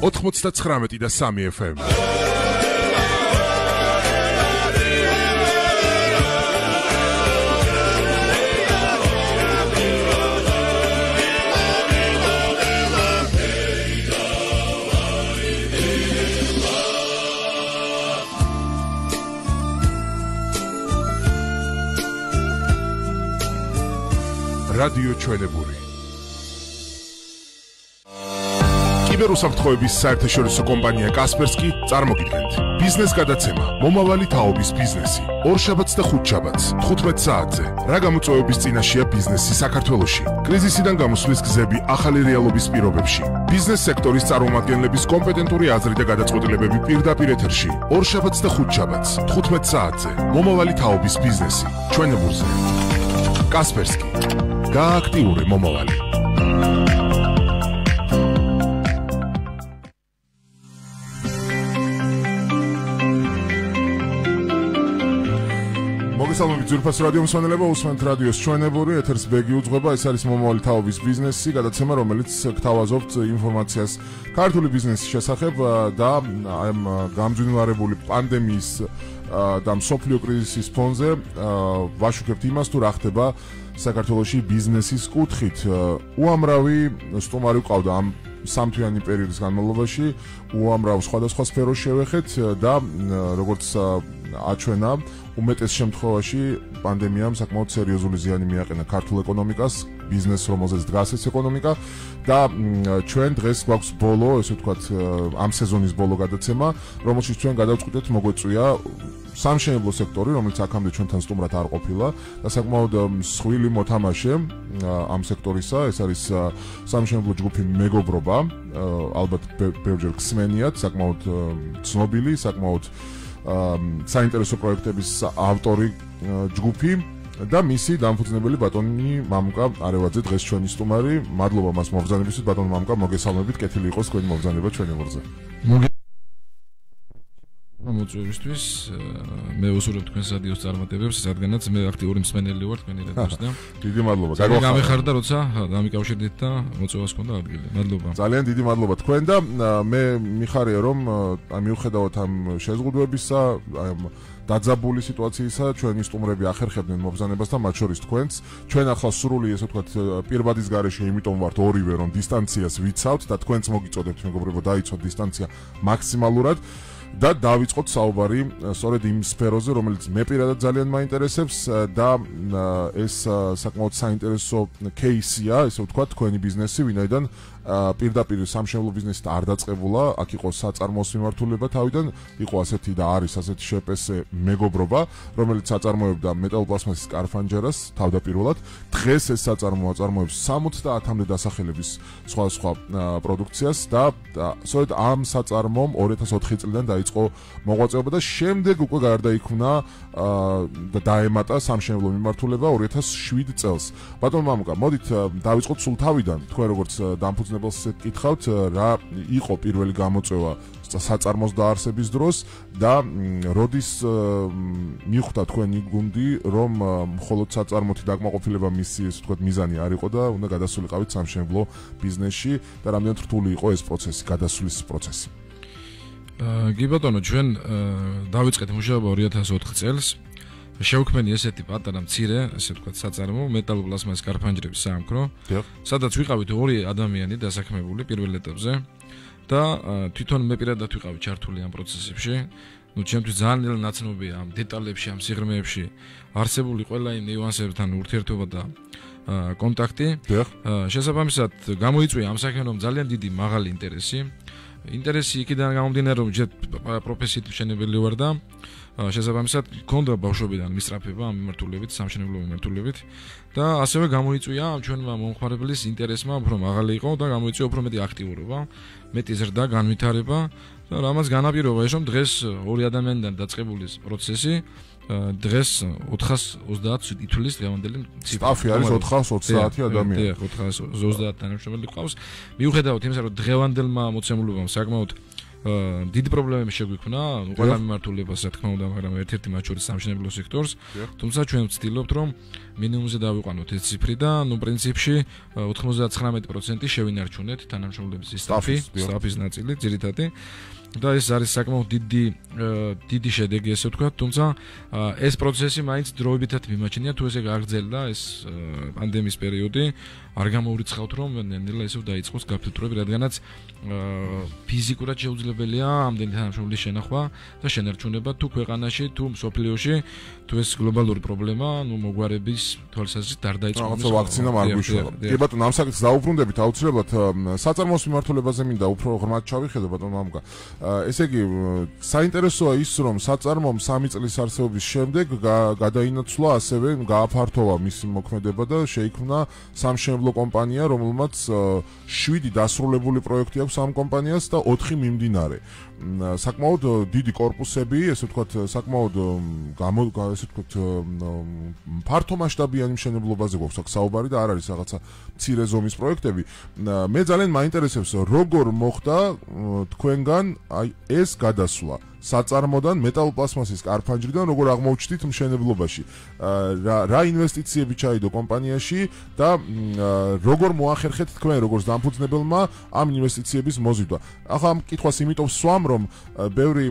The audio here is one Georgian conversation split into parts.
99 და 3 FM. რადიო ჩვენებური. კიბერუსაფრთხოების საერთაშორისო კომპანია კასპერსკი წარმოგიდგენთ ბიზნეს გადაცემა მომავალი თაობის ბიზნესი. ორშაბათს და ხუთშაბათს 15 საათზე. რა გამოწვევების წინაშეა ბიზნესი საქართველოში? კრიზისიდან გამოსვლის გზები ახალი რეალობის პირობებში. ბიზნეს სექტორის წარმომადგენლების კომპეტენტური აზრი და გადაწყვეტილებები პირდაპირ ეთერში. ორშაბათს და ხუთშაბათს 15 საათზე. მომავალი თაობის ბიზნესი. ჩვენებურზე. კასპერსკი. გააქტიური მომავალი. მოგესალმებით ძვირფას რადიო მსმენელებო, უსმენთ რადიოს ჩვენებური, ეთერს ბეგი უძღვება, ეს არის მომავალი თაობის ბიზნესი, გადაცემა, რომელიც გთავაზობთ ინფორმაციას ქართული ბიზნესის შესახებ და ამ გამძვინვარებული პანდემიის და მსოფლიო კრიზისის ფონზე ვაშუქებთ იმას, თუ რა ხდება საქართველოში ბიზნესის კუთხით. უამრავი სტუმარი ვყავდა ამ სამთვიანი პერიოდის განმავლობაში, უამრავ სხვადასხვა სფეროს შევეხეთ და როგორც აჩვენა, უმეტეს შემთხვევაში პანდემიამ საკმაოდ სერიოზული ზიანი მიაყენა ქართულ ეკონომიკას, ბიზნესს, რომელზეც დგას ეს ეკონომიკა და ჩვენ დღეს გვაქვს ბოლო, ესე ვთქვათ, ამ სეზონის ბოლო გადაცემა, რომელშიც ჩვენ გადავწყვიტეთ მოგვეწვია სამშენებლო სექტორი, რომელიც აქამდე ჩვენთან სტუმრად არ ყოფილა და საკმაოდ მსხვილი მოთამაშე ამ სექტორისა, ეს არის სამშენებლო ჯგუფი მეგობრობა, ალბათ ბევრჯერ გსმენიათ, საკმაოდ ცნობილი, საკმაოდ საინტერესო პროექტების ავტორი ჯგუფი და მისი დამფუძნებელი ბატონი მამუკა არევაძე დღეს ჩვენი სტუმარი. მადლობა მას მობრძანებისთვის, ბატონ მამუკა, მოგესალმებით, კეთილი იყოს თქვენი მობრძანება ჩვენებურზე. მოწვევისთვის მე ვუსურვებ თქვენს რადიოს წარმატებებს, რადგანაც მე აქტიური მსმენელი ვარ თქვენი რადიოს და დიდი მადლობა. გამეხარდა როცა დამიკავშირდით და მოწვევას ჰქონდა ადგილი. მადლობა. ძალიან დიდი მადლობა თქვენ და მე მიხარია რომ მიუხედავად ამ შეზღუდვებისა, დაძაბული სიტუაციისა, ჩვენი სტუმრები ახერხებდნენ მობრძანებას და მათ შორის თქვენც. ჩვენ ახლა სრული, ესე ვთქვათ, პირბადის გარეშე, იმიტომ ვართ ორივე, რომ დისტანციას ვიცავთ და თქვენც მოგიწოდებთ მეგობრებო, დაიცვათ დისტანცია მაქსიმალურად. და დავიწყოთ საუბარი სწორედ იმ სფეროზე, რომელიც მე პირადად ძალიან მაინტერესებს და ეს საკმაოდ საინტერესო кейსია, ესე ვთქვათ, თქვენი ბიზნესი, ვინაიდან პირდაპირ სამშენებლო ბიზნესით არ დაწყებულა, აქ იყო საწარმოოს მიმართულება თავიდან, იყო ასეთი და არის ასეთი შეპესე მეგობრობა, რომელიც აწარმოებდა მეტალოპლასმასის სკარფანჯერას თავდაპირველად. დღეს ეს საწარმო აწარმოებს 70-მდე დასახელების სხვადასხვა პროდუქციას და სწორედ ამ საწარმომ 2004 წლიდან დაიწყო მოღვაწეობა და შემდეგ უკვე გარდაიქმნა და დაემატა სამშენებლო მიმართულება 2007 წელს. ბატონ მამუკა, მოდით დავიწყოთ სულ თავიდან, თქვენ როგორც დამფუძნებელს კითხავთ, რა იყო პირველი გამოწვევა საწარმოს დაარსების დროს და როდის მიხვდა თქვენი გუნდი, რომ მხოლოდ საწარმოთი დაკმაყოფილება მისი, ესე ვთქვათ, მიზანი არ იყო და უნდა გადასულიყავით სამშენებლო ბიზნესში და რამდენად რთული იყო ეს პროცესი, გადასვლის პროცესი? კი ბატონო, ჩვენ დავიწყეთ მუშაობა 2004 წელს. შევქმნი ესეთი პატარა მცირე, ესე ვთქვათ, საწარმო მეტალოპლასმასის სკარფანჯერების საამქრო, სადაც ვიყავით ორი ადამიანი დასაქმებული პირველ ეტაპზე და თვითონ მე პირადად ვიყავი ჩართული ამ პროცესებში. ჩემთვის ძალიან ნაცნობია ამ დეტალებში, ამ სიღრმეებში არსებული ყველა იმ ნიუანსებთან ურთიერთობა და კონტაქტი. შესაბამისად, გამოიწვია ამ საქმემ ძალიან დიდი მაღალი ინტერესი. ინტერესი იქიდან გამომდინარე, რომ ჯერ პროფესიით მშენებელი ვარ და შესაბამისად მქონდა ბავშვობიდან მისწრაფება ამ მიმართულებით, სამშენებლო მიმართულებით და ასევე გამოიწვია ჩვენმა მომხმარებლის ინტერესმა უფრო მაღალი იყო და გამოიწვია უფრო მეტი აქტიურობა, მეტი ზრდა, განვითარება და რამაც განაპირობა ის, რომ დღეს ორი ადამიანიდან დაწყებული პროცესი დღეს 430 ითვლის დღევანდელი ციფრი. სტაფი არის 420 ადამიანი. 430 თანამშრომელი ყავს. მიუხედავად იმისა, რომ დღევანდელმა მოცემულობამ საკმაოდ დიდი პრობლემები შეგვიქმნა ყველა მიმართულებას, რა თქმა უნდა, მაგრამ ერთ-ერთი მათ შორის სამშენებლო სექტორს. თუმცა ჩვენ ვცდილობთ, რომ მინიმუმზე დავიყვანოთ ეს ციფრი და პრინციპში 99% შევინარჩუნეთ თანამშრომლების სტაფის ნაწილი, ძირითადი. და ეს არის საკმაოდ დიდი შედეგი, ესე ვთქვათ, თუმცა ეს პროცესი მაინც დროებითად მიმაჩნია, თუ ესე გაგრძელდა ეს პანდემიის პერიოდი, არ გამოურიცხავთ, რომ ნელ-ნელა ესე დაიწყოს გაფილტროები, რადგანაც ფიზიკურად შეუძლებელია ამდენი თანამშრომლის შენახვა და შენარჩუნება თუ ქვეყანაში, თუ მსოფლიოში, თუ ეს გლობალური პრობლემა, მოგვარების თვალსაზრისით არ დაიწყოს. რაღაცა ვაქცინამ არ გვიშველა. კი ბატონო, ამ საკითხს დაუბრუნდებით აუცილებლად საწარმოოს მიმართულებაზე მინდა უფრო ღრმად ჩავიხედო ბატონო მამუკა. ესე იგი, საინტერესოა ის, რომ საწარმოომ 3 წლის არსებობის შემდეგ გადაინაცვლა, ასევე გააფართოვა მისი მოქმედება და შეიქმნა სამშენებლო კომპანია, რომელმაც 7 დასრულებული პროექტი აქვს ამ კომპანიას და 4 მიმდინარე. საკმაოდ დიდი კორპუსები, ესე ვთქვათ, საკმაოდ ესე ვთქვათ, ფართომასშტაბიანი მშენებლობაზე გვაქვს აქ საუბარი და არ არის რაღაცა მცირე ზომის პროექტები. მე ძალიან მაინტერესებს, როგორ მოხდა თქვენგან აი ეს გადასვლა საწარმოდან მეტალოპლასმასის კარფანჯრიდან, როგორ აღმოჩნდით მშენებლობაში, რა ინვესტიციები ჩაიდო კომპანიაში და როგორ მოახერხეთ თქვენ როგორც დამფუძნებელმა ამ ინვესტიციების მოზიდვა. ახლა ამ კითხვას იმიტომ ვსვამ, რომ ბევრი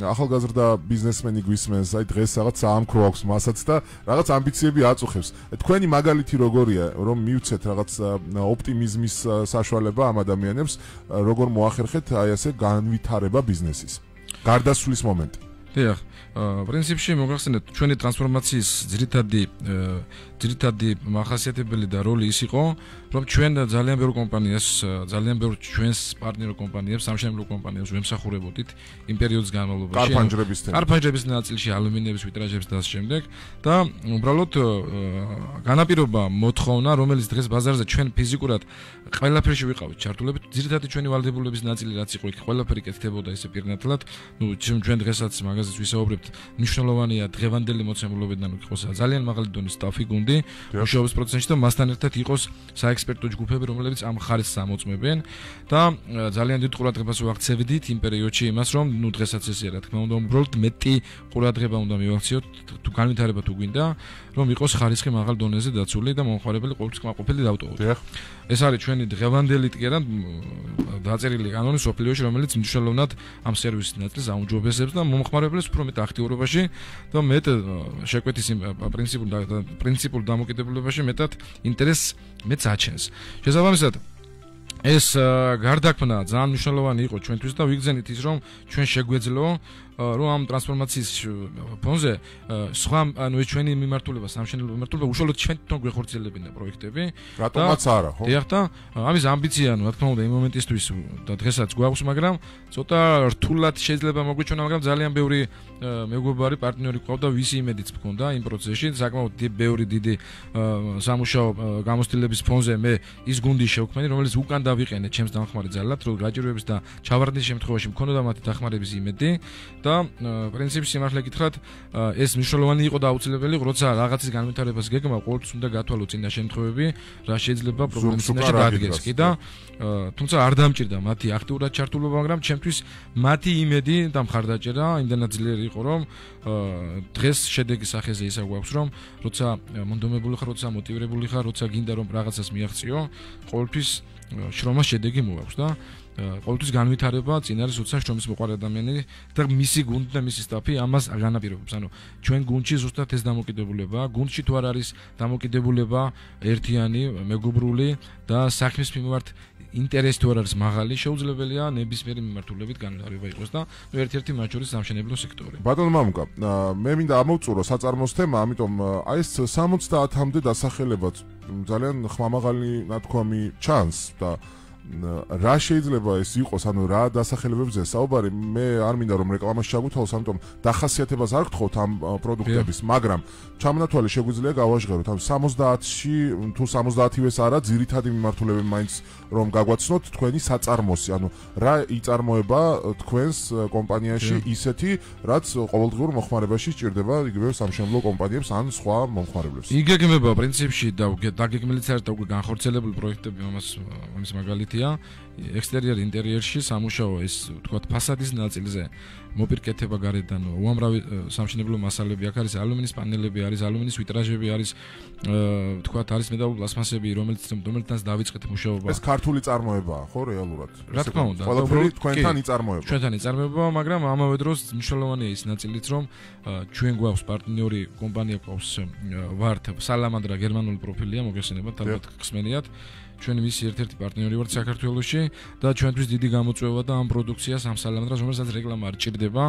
ახალგაზრდა ბიზნესმენი გვისმენს, აი დღეს რაღაც საამქრო აქვს მასაც და რაღაც ამბიციები აწუხებს. თქვენი მაგალითი როგორია, რომ მივცეთ რაღაც ოპტიმიზმის საშუალება ამ ადამიანებს, როგორ მოახერხეთ აი ასე განვითარება ბიზნესის გარდასვლის მომენტი. დიახ, პრინციპში მოგახსენეთ, ჩვენი ტრანსფორმაციის ძირითადი მახასიათებელი და როლი ის იყო, რომ ჩვენ ძალიან ბევრ კომპანიას, ძალიან ბევრ ჩვენს პარტნიორ კომპანიებს, სამშენებლო კომპანიებს ვემსახურებოდით იმ პერიოდის განმავლობაში. კარფანჯრების ნაწილში, ალუმინიების ვიტრაჟებს და ამ შემდეგ და უბრალოდ განაპირობა მოთხოვნა, რომელიც დღეს ბაზარზე ჩვენ ფიზიკურად ყველაფერში ვიყავით ჩართულებით, ძირითადი ჩვენი ვალდებულების ნაწილი რაც იყო, იქ ყველაფერი კეთდებოდა ესე პირნათლად. ჩვენ დღესაც მაგაზეც ვისაუბრებთ, მნიშვნელოვანია დღევანდელი მოცემულობიდან იყოს ძალიან მაღალი დონის სტაფი გუნდი მუშაობის პროცესში და მასთან ერთად იყოს საექსპერტო ჯგუფები, რომლებიც ამ ხარისხს ამოწმებენ და ძალიან დიდ ყურადღებას ვაქცევდით იმ პერიოდში იმას, რომ დღესაც ესეა, რა თქმა უნდა, უბრალოდ მეტი ყურადღება უნდა მივაქციოთ, თუ განვითარება თუ გვინდა, რომ იყოს ხარისხი მაღალ დონეზე დაცული და მომხმარებელი ყოველთვის კმაყოფილი დავტოვოთ. ეს არის ჩვენი დღევანდელი ტკერან დაწერილი კანონი სოფლიოში, რომელიც მნიშვნელოვნად ამ სერვისის ნაწილს აუმჯობესებს და მომხმარებელს უფრო მეტ აქტიურობაში და მეტ შეკვეთის პრინციპულ დამოკიდებულებაში მეტად ინტერესს მეც აჩენს. შესაბამისად, ეს გარდაქმნა ძალიან მნიშვნელოვანი იყო ჩვენთვის და ვიგრძენით ის, რომ ჩვენ შეგვეძლო რომ ამ ტრანსფორმაციის ფონზე სხვა ანუ ეს ჩვენი მიმართულება, სამშენებლო მიმართულება უშუალოდ ჩვენ თვითონ გვეხორციელებინა პროექტები. რატომაც არა, ხო? დიახ და ამის ამბიცია, რა თქმა უნდა, იმ მომენტისთვის და დღესაც გვაქვს, მაგრამ ცოტა რთულად შეიძლება მოგვიჩვენა, მაგრამ ძალიან ბევრი მეგობარი პარტნიორი ყავდა, ვისი იმედიც მქონდა იმ პროცესში, საკმაოდ ბევრი დიდი სამუშაო გამოცდილების ფონზე მე ის გუნდი შევქმნი, რომელიც უკან დავიყენე ჩემს დამხმარე ძალად, რომ გაჭირვების და ჩავარდნის შემთხვევაში მქონოდა მათი დახმარების იმედი. და პრინციპში სიმართლე გითხრათ, ეს მნიშვნელოვანი იყო და აუცილებელი, როცა რაღაცის განვითარებას გეგმა, ყოველთვის უნდა გათვალო წინა შემთხვევები, რა შეიძლება პრობლემის წინაშე დადგეს. კი და თუმცა არ დამჭირდა მათი აქტიურად ჩართულობა, მაგრამ ჩემთვის მათი იმედი და მხარდაჭერა იმდენად ძლიერი იყო, რომ დღეს შედეგის სახეზე ისა გვაქვს, რომ როცა მონდომებული ხარ, როცა მოტივირებული ხარ, როცა გინდა რომ რაღაცას მიაღწიო, ყოველთვის შრომას შედეგი მოაქვს და ყოველთვის განვითარება წინ არის უცან შრომის მოყარე ადამიანი და მისი გუნდი და მისი სტაფი ამას განაპირობებს. ანუ ჩვენ გუნდში ზუსტად ეს დამოკიდებულება, გუნდში თუ არ არის დამოკიდებულება ერთიანი, მეგობრული და საქმის მიმართ ინტერესი თუ არ არის მაღალი, შეუძლებელია ნებისმიერი მიმართულებით განვითარება იყოს და ერთ-ერთი მათ შორის სამშენებლო სექტორი. ბატონო მამუკა, მე მინდა ამოვწურო საწარმოს თემა, ამიტომ აი ეს 70-მდე დასახელება ძალიან ხმამაღალი ნათქვამი ჩანს და რა შეიძლება ეს იყოს, ანუ რა დასახელებებზე საუბარი, მე არ მინდა რომ რეკლამაში ჩაგვითვალოს, ამიტომ დახასიათებას არ გთხოვთ ამ პროდუქტების, მაგრამ ჩამონათვალი შეგვიძლია გავაჟღეროთ, ანუ 70-ში თუ 70-ვეს არა, ძირითადი მიმართულებით მაინც რომ გაგვაცნოთ თქვენი საწარმოსი, ანუ რა იწარმოება თქვენს კომპანიაში ისეთი, რაც ყოველდღიურ მოხმარებაში სჭირდება იგივე სამშენებლო კომპანიებს ან სხვა მომხმარებლებს. იგეგმება პრინციპში და დაგეგმილიც არის და უკვე განხორციელებული პროექტები, ამის მაგალითი ერთია. ექსტერიერი ინტერიერში სამუშაო ეს თქვათ ფასადის ნაწილზე მოპირკეთება გარედან უამრავი სამშენებლო მასალები აქ არის ალუმინის პანელები არის ალუმინის ვიტრაჟები არის თქვათ არის მეტალური პლასმასები რომელთაც დავიწყეთ მუშაობა ეს ქართული წარმოებაა ხო რეალურად რა თქმა უნდა ყველაფერი თქვენთან იწარმოება ჩვენთან იწარმოება მაგრამ ამავე დროს მნიშვნელოვანია ის ნაწილიც რომ ჩვენ გვაქვს პარტნიორი კომპანია გვაქვს ვართ სალამანდრა გერმანული პროფილია მოგესწრებათ ალბათ ხსმენიათ ჩვენ მისი ერთ-ერთი პარტნიორი ვართ საქართველოში და ჩვენთვის დიდი გამოწვევა და ამ პროდუქციას ამ სალამანდრას რომელსაც რეკლამა არ ჭირდება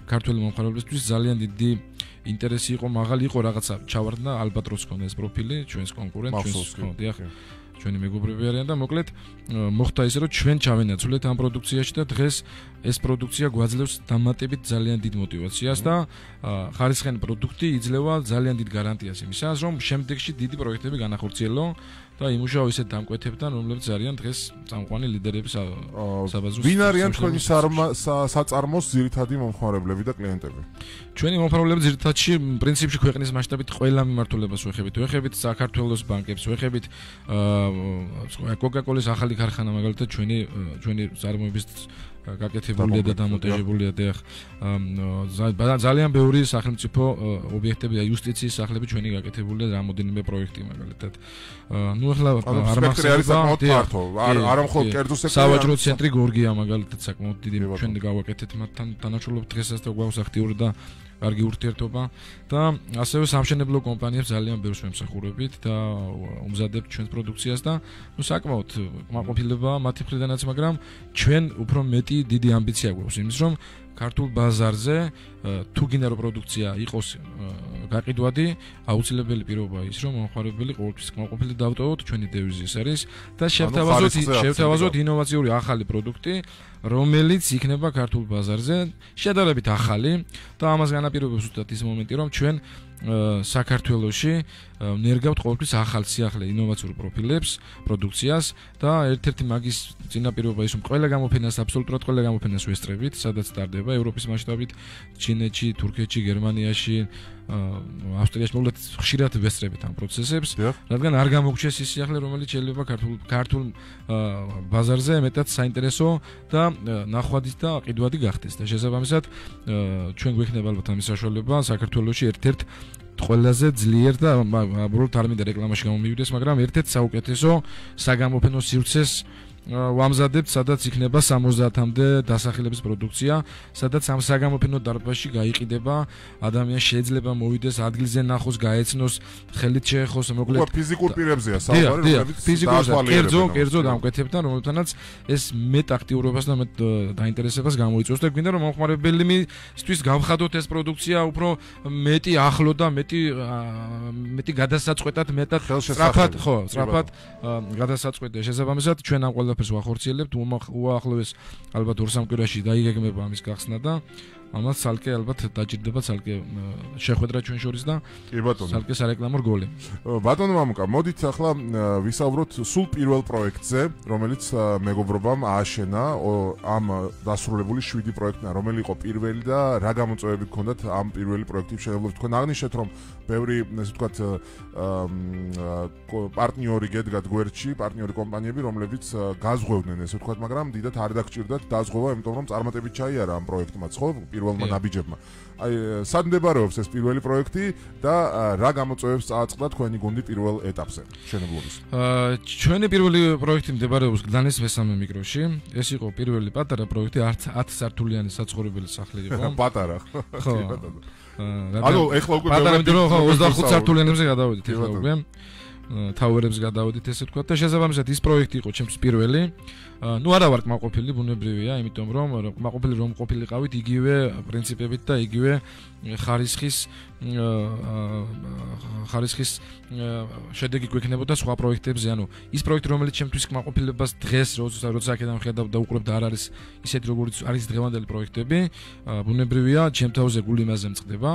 ქართული მომხმარებლებისთვის ძალიან დიდი ინტერესი იყო მაღალი იყო რაღაცა ჩავარდნა ალბატროს ქონდა ეს პროფილი ჩვენს კონკურენტ ჩვენს ხოდიახ ჩვენი მეგობრები არიან და მოკლედ მოხდა ისე რომ ჩვენ ჩავენაცვლეთ ამ პროდუქციაში და დღეს ეს პროდუქცია გვაძლევს დამატებით ძალიან დიდ мотивაციას და ხარისხიანი პროდუქტი იძლევა ძალიან დიდ გარანტიას იმისას რომ შემდეგში დიდი პროექტები განახორციელო და იმუშაო ისეთ დამკვეთებთან რომლებიც არიან დღეს წამყვანი ლიდერები საბაზრო ვინ არიან თქვენი საწარმოს ძირითადი მომხმარებლები და კლიენტები ჩვენი მომხმარებლები ძირითადში პრინციპში ქვეყნის მასშტაბით ყველა მიმართულებას ვეხებით საქართველოს ბანკებს ვეხებით კოკაკოლის ახალი ქარხანა მაგალითად ჩვენი წარმოების გაკეთებულია და დამონტაჟებულია და ძალიან ბევრი სახელმწიფო ობიექტები და იუსტიციის სახლები ჩვენი გაკეთებულია რამოდენიმე პროექტი მაგალითად ნუ ახლა არ მახსოვს არა მხოლოდ კერძო სექტორი სავაჭრო ცენტრი გორგია მაგალითად საკმაოდ დიდი ჩვენ გავაკეთეთ მათთან თანაშრომლობ დღესაც და გვაქვს აქტიური და კარგი ურთიერთობა და ასევე სამშენებლო კომპანიებს ძალიან ბევრს ვემსახურებით და უმზადებთ ჩვენს პროდუქციას და ნუ საკმაოდ კმაყოფილება მათი მხრიდანაც მაგრამ ჩვენ უფრო მეტი დიდი ამბიცია გვაქვს იმის რომ ქართულ ბაზარზე თუ გინდა რომ პროდუქცია იყოს გაყიდვადი აუცილებელი პირობა ის რომ მომხმარებელი ყოველთვის კმაყოფილი დავტოვოთ ჩვენი დევიზი ეს არის და შევთავაზოთ ინოვაციური ახალი პროდუქტი რომელიც იქნება ქართულ ბაზარზე შედარებით ახალი და ამას განაპირობებს უბრალოდ ის მომენტი რომ ჩვენ საქართველოში ნერგავთ ყოველთვის ახალ სიახლე ინოვაციურ პროფილებს პროდუქციას და ერთ-ერთი მაგის წინაპირობა ის რომ ყველა გამოფენას აბსოლუტურად ყველა გამოფენას ვესწრებით სადაც სტარდება ევროპის მასშტაბით ჩინეთში თურქეთში გერმანიაში ავსტრიაში მოკლედ ხშირად ვესწრებით ამ პროცესებს რადგან არ გამოგჩეს ის სიახლე რომელიც შეიძლება ქართულ ბაზარზე მეტად საინტერესო და ნახვადი და ყიდვადი გახდეს და შესაბამისად ჩვენ გვექნება ალბათ ამის საშუალება საქართველოში ერთ-ერთ ყველაზე ძლიერ და უბრალოდ არ მინდა რეკლამაში გამომივიდეს მაგრამ ერთ-ერთ საუკეთესო საგამოფენო სივრცეს ვამზადებთ სადაც იქნება 70-მდე დასახელების პროდუქცია სადაც ამ საგამოფენო დარბაზში გაიყიდება ადამიანს შეიძლება მოვიდეს ადგილზე ნახოს გაეცნოს ხელით შეეხოს მოკლედ ფიზიკურ პირებზეა საუბარი რომლებიც კერძო დამკვეთებთან რომელთანაც ეს მეტ აქტიურობას და მეტ დაინტერესებას გამოიწვევს და გვინდა რომ მომხმარებელისთვის გავხადოთ ეს პროდუქცია უფრო მეტი ახლო და მეტი გადასაწყვეტად მეტად სწრაფად გადასაწყვეტია შესაბამისად ჩვენ ამ ყველაფერს ვახორციელებთ უახლოეს ალბათ 2-3 კვირაში დაიგეგმება ამის გახსნა და ამას ცალკე ალბათ დაჭირდება ცალკე შეხვედრა ჩვენ შორის და კი ბატონო ცალკე სარეკლამო რგოლი ბატონო მამუკა მოდით ახლა ვისაუბროთ სულ პირველ პროექტზე რომელიც მეგობრობამ ააშენა ამ დასრულებული 7 პროექტიდან რომელი იყო პირველი და რა გამოწვევები გქონდათ ამ პირველი პროექტის მშენებლობის თქვენ აღნიშნეთ რომ ბევრი ესე ვთქვათ პარტნიორი გედგათ გვერდში პარტნიორი კომპანიები რომლებიც გაზღვევდნენ ესე ვთქვათ მაგრამ დიდად არ დაგჭირდათ დაზღვევა იმიტომ რომ წარმატებით ჩაიარა ამ პროექტმაც ხო პირველმა ნაბიჯებმა. აი, სად მდებარეობს ეს პირველი პროექტი და რა გამოწვევებს წააწყდა თქვენი გუნდი პირველ ეტაპზე მშენებლობის? ჩვენი პირველი პროექტი მდებარეობს გდანის მესამე მიკროში. ეს იყო პირველი პატარა პროექტი 10 სართულიანი საცხოვრებელი სახლი იყო. პატარა. ხო. ანუ ეხლა უკვე პატარა იმიტომ რომ 25 სართულიანებზე გადავედით ეხლა უკვე. თაუერებს გადავედით ესე ვთქვათ და შესაბამისად ის პროექტი იყო ჩემთვის პირველი. ნუ არა ვარ კმაყოფილი, ბუნებრივია, იმიტომ რომ კმაყოფილი რომ ყოფილიყავით იგივე პრინციპებით და იგივე ხარისხის შედეგი გვექნებოდა სხვა პროექტებზე, ანუ ის პროექტი რომელიც ჩემთვის კმაყოფილებას დღეს როცა აქედან ხედავ და უყურებ და არ არის ისეთი როგორც არის დღევანდელი პროექტები, ბუნებრივია, ჩემ თავზე გული იმაზე მწყდება,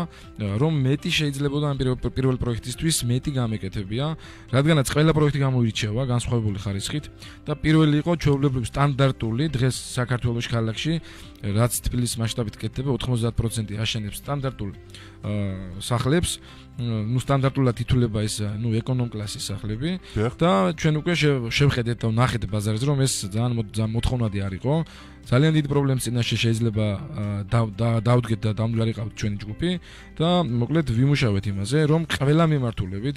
რომ მეტი შეიძლებოდა ამ პირველ პროექტისთვის მეტი გამეკეთებია, რადგანაც ყველა პროექტი გამოირჩევა განსხვავებული ხარისხით და პირველი იყო ჩვეულებრივ სტანდარტული დღეს საქართველოს ქალაქში რაც თბილისის მასშტაბით კეთდება 90% აშენებს სტანდარტულ სახლებს ნუ სტანდარტულად ითვლება ეს ეკონომ კლასის სახლები და ჩვენ უკვე შევხედეთ და ვნახეთ ბაზარზე რომ ეს ძალიან მოთხოვნადი არ იყო. ძალიან დიდი პრობლემის წინაშე შეიძლება დავდგეთ და დამვლარიყავთ ჩვენი ჯგუფი და მოკლედ ვიმუშავეთ იმაზე რომ ყველა მიმართულებით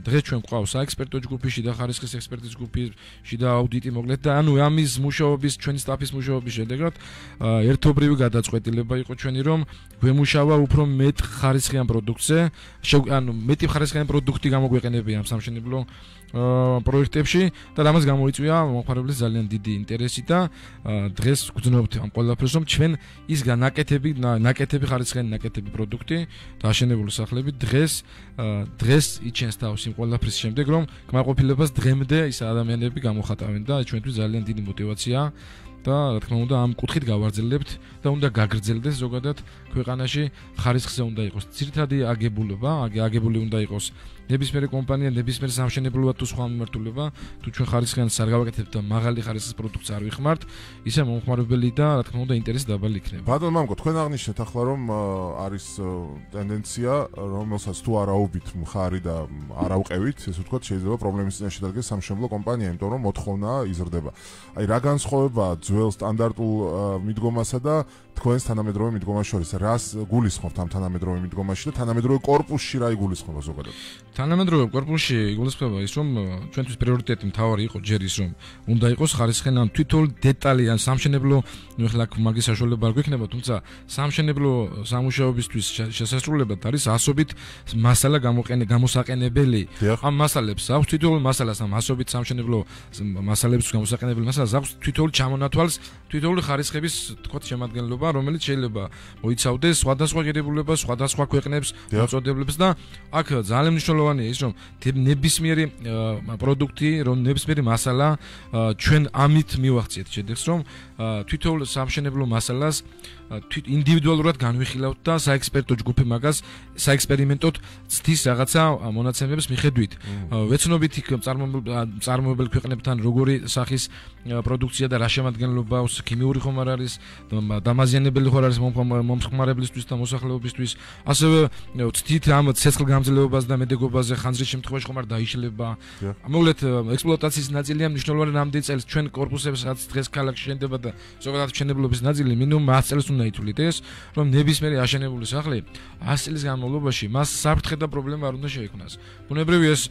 დღეს ჩვენ გვყავს საექსპერტო ჯგუფი, შიდა ხარისხის ექსპერტის ჯგუფი, შიდა აუდიტი მოკლედ და ანუ ამის მუშაობის ჩვენი სტაფის მუშაობის შედეგად ერთობრივი გადაწყვეტილება იყო ჩვენი რომ გვემუშავა უფრო მეტ ხარისხიან პროდუქტზე, ანუ მეტი ხარისხიანი პროდუქტი გამოგვეყენებია ამ სამშენებლო პროექტებში და ამას გამოიწვია მომხმარებლის ძალიან დიდი ინტერესი და დღეს გვგზნობთ ამ ყველაფერს რომ ჩვენ ის ნაკეთები ხარისხიანი ნაკეთები პროდუქტი და აშენებული სახლები დღეს იჩენს თავს იმ ყველაფრის შემდეგ რომ კმაყოფილებას დღემდე ის ადამიანები გამოხატავენ და ჩვენთვის ძალიან დიდი мотиваციაა და რა თქმა უნდა ამ კუთხით გავაგრძელებთ და უნდა გაგრძელდეს ზოგადად ქვეყანაში ხარისხზე უნდა იყოს ძირითადი აგებული უნდა იყოს ნებისმიერი კომპანია, ნებისმიერი სამშენებლოა თუ სხვა მიმართულება, თუ ჩვენ ხარისხიანს არ გავაკეთებთ და მაღალი ხარისხის პროდუქტს არ ვიხმართ, ისე მომხმარებელი და რა თქმა უნდა ინტერესი დაბალი იქნება. ბატონო მამკო, თქვენ აღნიშნეთ ახლა რომ არის ტენდენცია, რომელსაც თუ არაობით მხარი და არავყევით, ესე ვთქვათ, შეიძლება პრობლემის წინაშე დადგეს სამშენებლო კომპანია, იმიტომ რომ მოთხოვნა იზრდება. აი რა განსხვავება ძველ სტანდარტულ მიდგომასა და თქვენს თანამედროვე მიდგომას შორის? რას გულისხმობთ ამ თანამედროვე მიდგომაში და თანამედროვე კორპუსში რა იგულისხმება ზოგადად? თანამედროვე კორპუსში იგულისხმება ის რომ ჩვენთვის პრიორიტეტი მთავარი იყო ჯერ ის რომ უნდა იყოს ხარისხიანი ან თვითონ დეტალი ან სამშენებლო ახლა მაგის საშუალება არ გვექნება თუმცა სამშენებლო სამუშაოებისთვის შესაძლებლად არის ასობით მასალა გამოსაყენებელი ამ მასალებს აქვს თვითონ მასალას ამ ასობით სამშენებლო მასალებს გამოსაყენებელი მასალას აქვს თვითონ ჩამონათვალს თვითონ ხარისხების თქოთ შემადგენლობა რომელიც შეიძლება მოიცავდეს სხვადასხვა ღირებულებას სხვადასხვა ქვეყნებს მოწოდებლებს და აქ ძალიან მნიშვნელოვანია ის რომ ნებისმიერი პროდუქტი რომ ნებისმიერი მასალა ჩვენ ამით მივახციეთ შედეგს რომ თვითონ სამშენებლო მასალას ინდივიდუალურად განვიხილავთ და საექსპერტო ჯგუფი მაგას საექსპერიმენტოდ ცდის რაღაცა მონაცემების მიხედვით ვეცნობით იქ წარმოებელ ქვეყნებთან როგორი სახის პროდუქცია და რა შემადგენლობა აქვს ქიმიური ხომ არ არის დამაზიანებელი ხომ არ არის მომხმარებლისთვის და მოსახლეობისთვის ასევე ცდით ამ ცეცხლგამძლეობას და მედეგობაზე ხანძრის შემთხვევაში ხომ არ დაიშლება მოკლედ ექსპლუატაციის ნაწილია მნიშვნელოვანი რამდენი წელს ჩვენ კორპუსებს რაც დღეს ქალაქში შენდება და ზოგადად მშენებლობის ნაწილი მინიმუმ 10 წელს უნდა ითვლით ეს რომ ნებისმიერი აშენებული სახლი 100 წლის განმავლობაში მას საფრთხე და პრობლემა არ უნდა შეექმნას ბუნებრივია ეს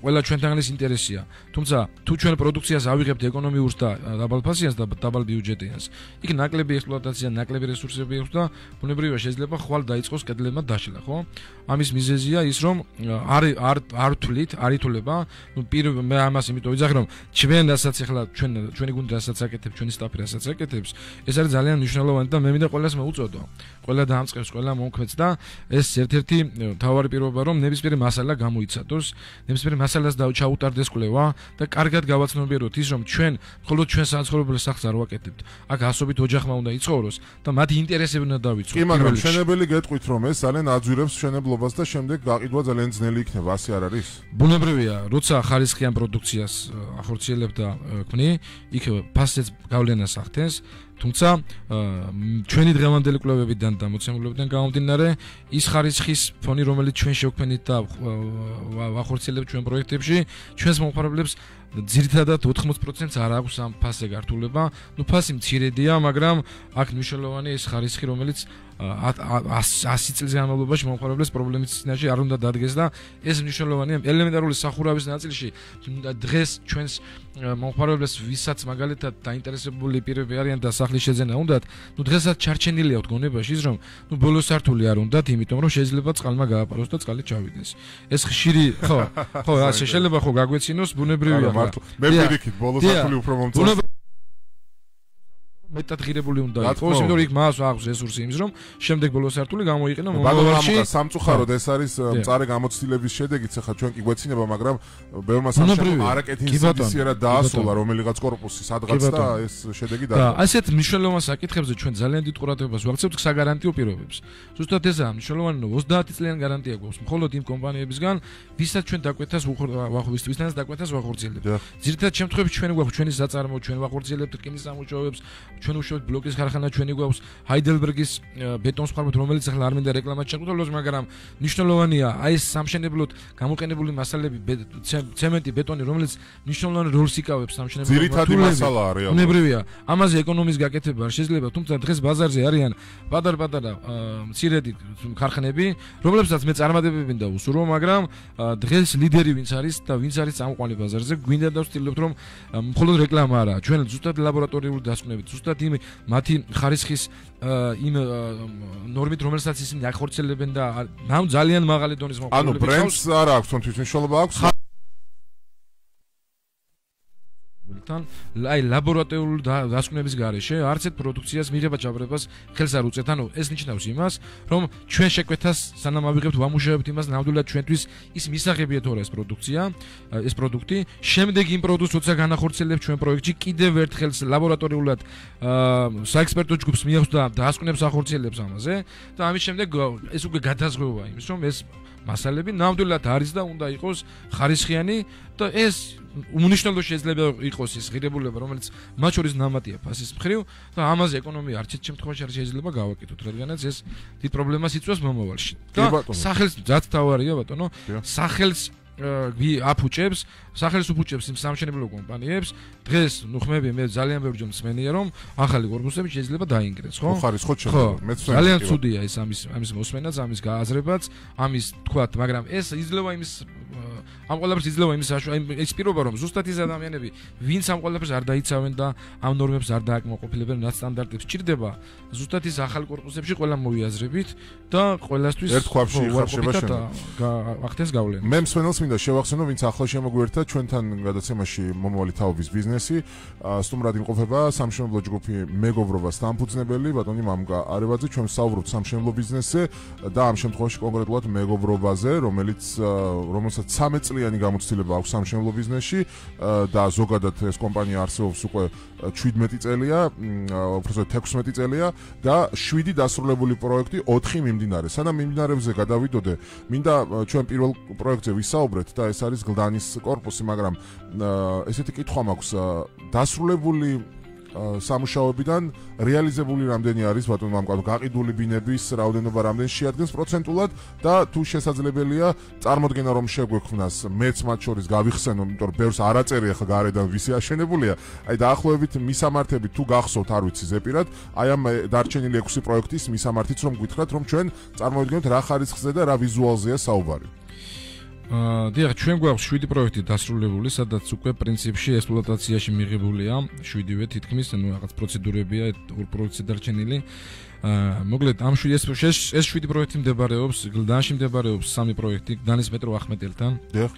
ყველა ჩვენთანის ინტერესია თუმცა თუ ჩვენ პროდუქციას ავიღებთ ეკონომიურს და დაბალფასიანს და დაბალ ბიუჯეტიანს იქ ნაკლები ექსპლუატაცია ნაკლები რესურსები აქვს და ბუნებრივია შეიძლება ხვალ დაიწყოს კედლებმა დაშლა ხო ამის მიზეზია ის რომ არ თვლით არ ითვლება მე ამას იმიტომ ვიძახი რომ ჩვენ რასაც ახლა ჩვენი გუნდი რასაც აკეთებს ჩვენი სტაფი რასაც აკეთებს ეს არის ძალიან მნიშვნელოვანი და მე მინდა ყველას მოუწოდო ყველა დაამწყებს ყველა მომქმედს და ეს ერთ-ერთი მთავარი პირობა რომ ნებისმიერი მასალა გამოიცადოს ნებისმიერი მასალას ჩაუტარდეს კვლევა და კარგად გავაცნობიეროთ ის რომ ჩვენ მხოლოდ ჩვენ საცხოვრებელ სახლს არ ვაკეთებთ აქ ასობით ოჯახმა უნდა იცხოვროს და მათი ინტერესები უნდა დავიწყოთ კი მაგრამ მშენებელი გეტყვით რომ ეს ძალიან აძვირებს მშენებლობას და შემდეგ გაყიდვა ძალიან ძნელი იქნება ასე არ არის ბუნებრივია როცა ხარისხიან პროდუქციას ახორციელებ და ქმნი იქ ფასეც გავლენას ახდენს თუმცა ჩვენი დღევანდელი კვლევებიდან და მოცემულებიდან გამომდინარე ის ხარისხის ფონი რომელიც ჩვენ შევქმნით და ვახორციელებთ ჩვენ პროექტებში ჩვენს მომხმარებლებს ძირითადად 80%-ს არ აქვს ამ ფასზე გართულება. ნუ ფასი მცირედია, მაგრამ აქ მნიშვნელოვანი ეს ხარისხი, რომელიც 100 წლის განმავლობაში მომხმარებლის პრობლემის წინაშე არ უნდა დადგეს და ეს მნიშვნელოვანია ელემენტარული სახურავის ნაწილში დღეს ჩვენს მომხმარებლებს ვისაც მაგალითად დაინტერესებული პირები არიან და სახლის შეძენა უნდათ, ნუ დღესაც ჩარჩენილია გონებაში ის რომ ნუ ბოლო სართული არ უნდათ, იმიტომ რომ შეიძლება წყალმა გააპაროს და წყალი ჩავიდეს. ეს ხშირი ხო, ასე შეიძლება ხო გაგვეცინოს ბუნებრივია. მე პირიქით ბოლო სართული უფრო მომწონს. მეტად ღირებული უნდა იყოს, იმიტომ რომ იქ მას აქვს რესურსი იმის რომ შემდეგ ბოლო სართული გამოიყენო მომავალში. სამწუხაროდ ეს არის მწარე გამოცდილების შედეგიც, ახლა ჩვენ კი გვეცინება, მაგრამ ბევრმა სამშენებლო არაკეთ ინსტიტუცია დაასრულა რომელიღაც კორპუსი სადღაც და ეს შედეგი დაიწყო. და ასეთ მნიშვნელოვან საკითხებზე ჩვენ ძალიან დიდ ყურადღებას ვაქცევთ საგარანტიო პირობებს. ზუსტად ესაა მნიშვნელოვანი, რომ 30 წლიანი გარანტია გვაქვს მხოლოდ იმ კომპანიებისგან, ვისაც ჩვენ დაკვეთას ვისთანაც დაკვეთას ვახორციელებთ. ძირითადად შემთხვევებში ჩვენ გვაქვს ჩვენი საწარმო, ჩვენ ვახორციელებთ რკინის სამუშაოებს, ჩვენ უშუალოდ ბლოკის ქარხანა ჩვენი გვაქვს ჰაიდელბერგის ბეტონის ფარმა რომელიც ახლა არ მინდა რეკლამად შეგვიძლია მაგრამ მნიშვნელოვანია აი ეს სამშენებლოდ გამოყენებული მასალები ცემენტი ბეტონი რომელიც მნიშვნელოვან როლს იკავებს სამშენებლო ძირითადი მასალაა რეალურად უნებრივია ამაზე ეკონომიის გაკეთება არ შეიძლება თუმცა დღეს ბაზარზე არიან პატარ-პატარა მცირედი ქარხნები რომლებსაც მე წარმატებები მინდა უსურვო მაგრამ დღეს ლიდერი ვინც არის და ვინც არის წამყვანი ბაზარზე გვინდა და ვცდილობთ რომ მხოლოდ რეკლამა არა ჩვენ ზუსტად ლაბორატორიული დასკვნებით ზუსტად იმ მათი ხარისხის იმ ნორმით რომელსაც ისინი ახორციელებენ და ძალიან მაღალი დონის ანუ ბრენდს არ აქვს თვითონ მნიშვნელობა აქვს თან აი ლაბორატორიული დასკვნების გარეშე არც ერთ პროდუქციას მიღება ჩაბრებას ხელს არ უწევთ ანუ ეს ნიშნავს იმას რომ ჩვენ შეკვეთას სანამ ავიღებთ ვამუშავებთ იმას ნამდვილად ჩვენთვის ის მისაღებია თორე ეს პროდუქცია ეს პროდუქტი შემდეგ იმ პროდუქტს როცა განახორციელებთ ჩვენ პროექტში კიდევ ერთხელ ლაბორატორიულად საექსპერტო ჯგუფს მიაქვს და დასკვნებს ახორციელებს ამაზე და ამის შემდეგ ეს უკვე გადაზღვევა იმის რომ ეს მასალები ნამდვილად არის და უნდა იყოს ხარისხიანი და ეს უნიშნელო შეიძლება იყოს ის ღირებულება რომელიც მათ შორის ნამატია ფასის მხრივ და ამაზე ეკონომია არც ერთ შემთხვევაში არ შეიძლება გავაკეთოთ რადგანაც ეს დიდ პრობლემას იწვევს მომავალში და სახელს რაც თავარია ბატონო სახელს აფუჭებს სახელს უფუჭებს იმ სამშენებლო კომპანიებს დღეს ნუ ხმები მე ძალიან ბევრი მსმენია რომ ახალი კორპუსები შეიძლება დაინგრეს ხო ხო მეც ძალიან ცუდია ეს ამის მოსმენაც ამის გააზრებაც ამის თქვათ მაგრამ ეს იძლევა იმის ამ ყველაფერს იძლევა იმის ის პირობა რომ ზუსტად ის ადამიანები ვინც ამ ყველაფერს არ დაიცავენ და ამ ნორმებს არ დააკმაყოფილებენ რაც სტანდარტებს ჭირდება ზუსტად ის ახალ კორპუსებში ყველა მოვიაზრებით და ყველასთვის ერთ ქვაბში იხარშება და ახდენს გავლენა მე მსმენელს მინდა შევახსენო ვინც ახლა შემოგვიერთდა ჩვენთან გადაცემაში მომავალი თაობის ბიზნესი სტუმრად იმყოფება სამშენებლო ჯგუფი მეგობრობას დამფუძნებელი ბატონი მამუკა არევაძე ჩვენ ვსაუბრობთ სამშენებლო ბიზნესზე და ამ შემთხვევაში კონკრეტულად მეგობრობაზე რომელსაც 13 წლიანი გამოცდილება აქვს სამშენებლო ბიზნესში და ზოგადად ეს კომპანია არსებობს უკვე 17 წელია, უბრალოდ 16 წელია და 7 დასრულებული პროექტი, 4 მიმდინარე. სანამ მიმდინარეებზე გადავიდოდე, მინდა ჩვენ პირველ პროექტზე ვისაუბრეთ და ეს არის გლდანის კორპუსი, მაგრამ ესეთი კითხვა მაქვს, დასრულებული სამუშაოებიდან რეალიზებული რამდენი არის ბატონო მამუკა გაყიდული ბინების რაოდენობა რამდენი შეადგენს პროცენტულად და თუ შესაძლებელია წარმოდგენა რომ შეგვექმნას მეც მათ შორის გავიხსენო იმიტომ რომ ბევრს არ აწერია ხა გარედან ვისი აშენებულია აი დაახლოებით მისამართები თუ გახსოვთ არ ვიცი ზეპირად აი ამ დარჩენილი 6 პროექტის მისამართიც რომ გითხრათ რომ ჩვენ წარმოვიდგინოთ რა ხარისხზე და რა ვიზუალზეა საუბარი დიახ, ჩვენ გვაქვს 7 პროექტი დასრულებული, სადაც უკვე პრინციპში ექსპლუატაციაში მიღებულია 7-ვე თითქმის, ანუ რაღაც პროცედურებია, ორ პროექტი დარჩენილი. მოკლედ ამ 7 პროექტი მდებარეობს, გლდანში მდებარეობს 3 პროექტი, გლდანის მეტრო ახმეტელთან. დიახ.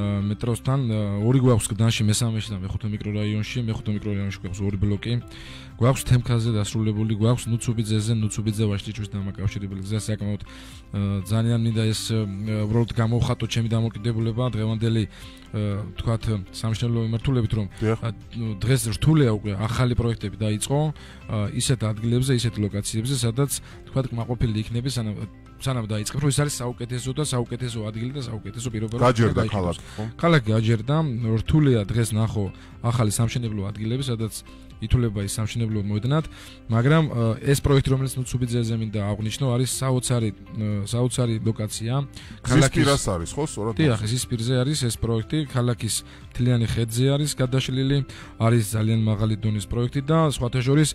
მეტროსთან, ორი გვაქვს გლდანში, მესამეში და მეხუთე მიკრორაიონში, მეხუთე მიკრორაიონში გვაქვს ორი ბლოკი. გვაქვს თემქაზე დასრულებული, გვაქვს ნუცუბიძე ვაშტიჩვის დამაკავშირებელი გზა საკმაოდ ძალიან მინდა ეს უბრალოდ გამოვხატო ჩემი დამოკიდებულება დღევანდელი თქვათ სამშენებლო მიმართულებით რომ დღეს რთულია უკვე ახალი პროექტები დაიწყო ისეთ ადგილებზე, ისეთ ლოკაციებზე, სადაც თქვათ კმაყოფილი იქნება სანამ დაიწყებს, რომ ეს არის საუკეთესო და საუკეთესო ადგილი და საუკეთესო პირობები. გაჯერდა ქალაქი, ხო? ქალაქი გაჯერდა, რთულია დღეს ნახო ახალი სამშენებლო ადგილები, სადაც ითვლება ის სამშენებლო მოედნად, მაგრამ ეს პროექტი, რომელიც ნუცუბიძეზე მინდა აღვნიშნო, არის საოცარი ლოკაცია. ქალაქის არის, ხო, სწორად? დიახ, ის პირზე არის ეს პროექტი, ქალაქის მთლიანი ხედზე არის გადაშლილი, არის ძალიან მაღალი დონის პროექტი და სხვათა შორის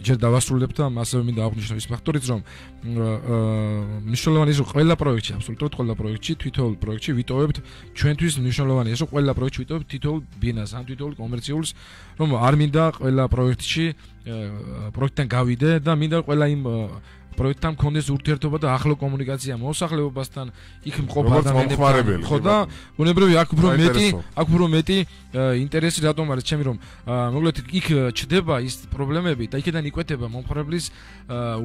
ჯერ დავასრულებთ და ასევე მინდა აღვნიშნო ის ფაქტორიც, რომ მნიშვნელოვანია, რომ ყველა პროექტში, აბსოლუტურად ყველა პროექტში, თითოეულ პროექტში ვიტოვებთ ჩვენთვის მნიშვნელოვანია, რომ ყველა პროექტში ვიტოვებთ თითოეულ ბინას, ან თითოეულ კომერციულს, რომ არ მინდა ყველა პროექტში პროექტთან გავიდე და მინდა ყველა იმ პროექტთან მქონდეს ურთიერთობა და ახლო კომუნიკაცია მოსახლეობასთან, იქ მყოფ ადამიანებთან. ხო და უნებრივია აქ უფრო მეტი ინტერესი რატომ არის ჩემი რომ მოკლედ იქ ჩდება ის პრობლემები და იქიდან იკვეთება მომხმარებლის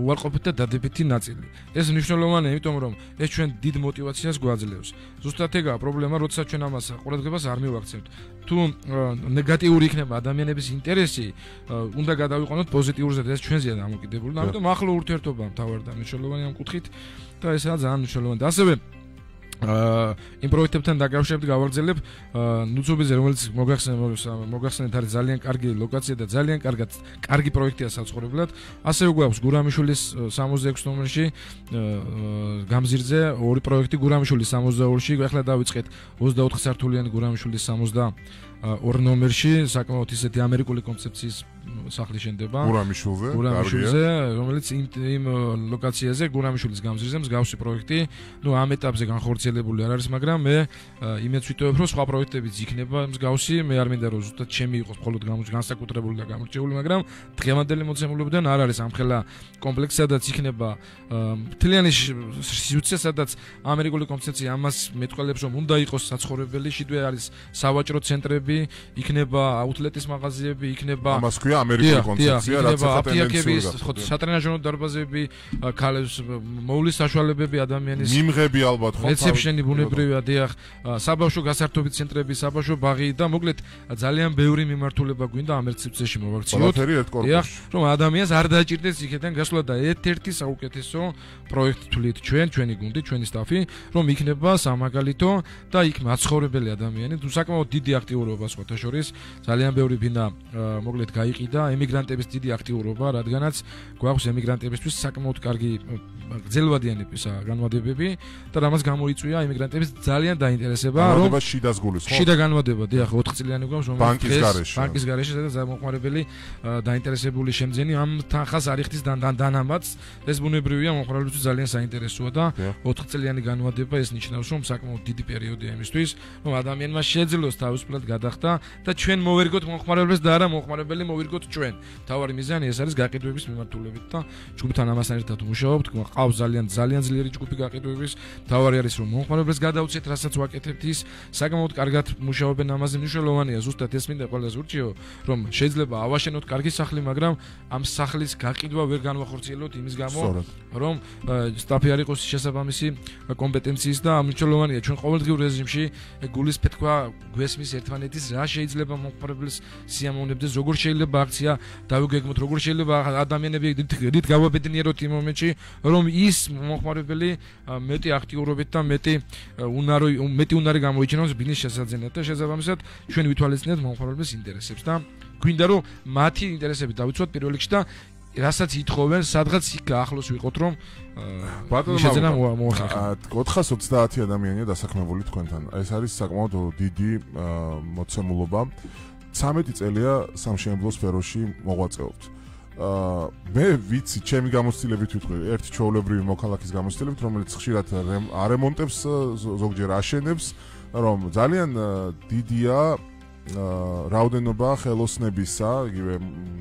უარყოფითი და დადებითი ნაწილი. ეს მნიშვნელოვანია, იმიტომ რომ ეს ჩვენ დიდ мотивაციას გვაძლევს. ზუსტად ეგაა პრობლემა, როცა ჩვენ ამას ყურადღებას არ მივაქცევთ. თუ ნეგატიური იქნება ადამიანების ინტერესი, უნდა გადავიყვანოთ პოზიტიურზე და ეს ჩვენზეა დამოკიდებული. ამიტომ ახლო ურთიერთობა მთავარ და მნიშვნელოვანი ამ კუთხით და ესაა ძალიან მნიშვნელოვანი. და ასევე იმ პროექტებთან დაკავშირებით გავაგრძელებ ნუცუბიზე, რომელიც მოგახსენეთ არის ძალიან კარგი ლოკაცია და ძალიან კარგი პროექტია საცხოვრებლად. ასევე გვაქვს გურამიშვილის 66 ნომერში გამზირზე ორი პროექტი გურამიშვილის 62-ში. ახლა დავიწყეთ 24 სართულიანი გურამიშვილის 62 ნომერში, საკმაოდ ისეთი ამერიკული კონცეფციის სახლი შენდება. გურამიშვილზე, რომელიც იმ ლოკაციაზე გურამიშვილის გამზირზე მსგავსი პროექტი, ამ ეტაპზე განხორციელებული არ არის, მაგრამ მე იმედს ვიტოვებ, რომ სხვა პროექტებიც იქნება მსგავსი. მე არ მინდა რომ ზუსტად ჩემი იყოს მხოლოდ განსაკუთრებული და გამორჩეული, მაგრამ დღევანდელი მოცემულობიდან არ არის ამხელა კომპლექსი, სადაც იქნება მთლიანი სიუცე, სადაც ამერიკული კონცეფცია ამას მეტყველებს, რომ უნდა იყოს საცხოვრებელი, შიდვე არის სავაჭრო ცენტრები, იქნება აუთლეტის მაღაზიები, იქნება ამას ქვია ამერიკული კონცეფცია, რაც აპტეკების, სატრენაჟერო დარბაზები, ქალებს მოვლის საშუალებები ადამიანის მიმღები ალბათ ხო? რეცეპშენი ბუნებრივია, დიახ, საბავშვო გასართობი ცენტრები, საბავშვო ბაღი და მოკლედ ძალიან ბევრი მიმართულება გვინდა ამ ერთ სივრცეში მოვაქციოთ. დიახ, რომ ადამიანს არ დაჭირდეს იქიდან გასვლა და ერთ-ერთი საუკეთესო პროექტი თვლით ჩვენი გუნდი, ჩვენი სტაფი, რომ იქნება სამაგალითო და იქ მაცხოვრებელი ადამიანი, თუ საკმაოდ დიდი აქტიურობა სხვათა შორის, ძალიან ბევრი ბინა მოკლედ გაიყიდა, ემიგრანტების დიდი აქტიურობა, რადგანაც გვაქვს ემიგრანტებისთვის საკმაოდ კარგი გრძელვადიანების განმადებები და რამაც გამოიწვია ემიგრანტების ძალიან დაინტერესება, რომ შიდას გულის, ხო? შიდა განმადება, დიახ, 4 წლიანი გვაქვს, რომელიც ბანკის გარეშე, სადაც მომხმარებელი დაინტერესებული შემძენი ამ თანხას არიხდის დანამატს, ეს ბუნებრივია მომხმარებელთვის ძალიან საინტერესოა და 4 წლიანი განმადება ეს ნიშნავს, რომ საკმაოდ დიდი პერიოდია იმისთვის, რომ ადამიანმა შეძლოს თავისუფლად გადახდა და ჩვენ მოვერგოთ მომხმარებელს და არა მომხმარებელი მოვირგოთ ჩვენ. თავარი მიზანი ეს არის გაყიდვების მიმართულებით და ჯგუფთან ამასთან ერთად ვმუშაობთ. ყავს ძალიან ძლიერი ჯგუფი გაყიდვების. თავარი არის რომ მომხმარებელს გადაუცეთ, რასაც ვაკეთებთ ის საკმაოდ კარგად მუშაობენ ამაზე. მნიშვნელოვანია ზუსტად ეს მინდა ყველაზე ურჩიო, რომ შეიძლება ავაშენოთ კარგი სახლი, მაგრამ ამ სახლის გაყიდვა ვერ განვახორციელოთ იმის გამო, რომ სტაფი არ იყოს შესაბამისი კომპეტენციის და მნიშვნელოვანია ჩვენ ყოველდღიურ რეჟიმში გულის პეთქვა გვესმის ერთმანეთის რა შეიძლება მომხმარებელს სიამოვნებდეს, როგორ შეიძლება აქცია დავიგეგმოთ, როგორ შეიძლება ადამიანები დიდ გავაბედნიეროთ იმ მომენტში, რომ ის მომხმარებელი მეტი აქტიურობით და მეტი უნარი გამოიჩინოს ბიზნეს შესაძენად და შესაბამისად ჩვენ ვითვალისწინებთ მომხმარებლის ინტერესებს და გვინდა რომ მათი ინტერესები დავიცვათ პირველ რიგში და რასაც ითხოვენ, სადღაც იქ ახლოს ვიყოთ, რომ შეძენა მოახერხოთ. 430 ადამიანია დასაქმებული თქვენთან. ეს არის საკმაოდ დიდი მოცემულობა. 13 წელია სამშენებლო სფეროში მოღვაწეობთ. მე ვიცი, ჩემი გამოცდილებით ვიტყვი, ერთი ჩვეულებრივი მოქალაქის გამოცდილებით, რომელიც ხშირად არემონტებს, ზოგჯერ აშენებს, რომ ძალიან დიდია რაოდენობა ხელოსნებისა, იგივე,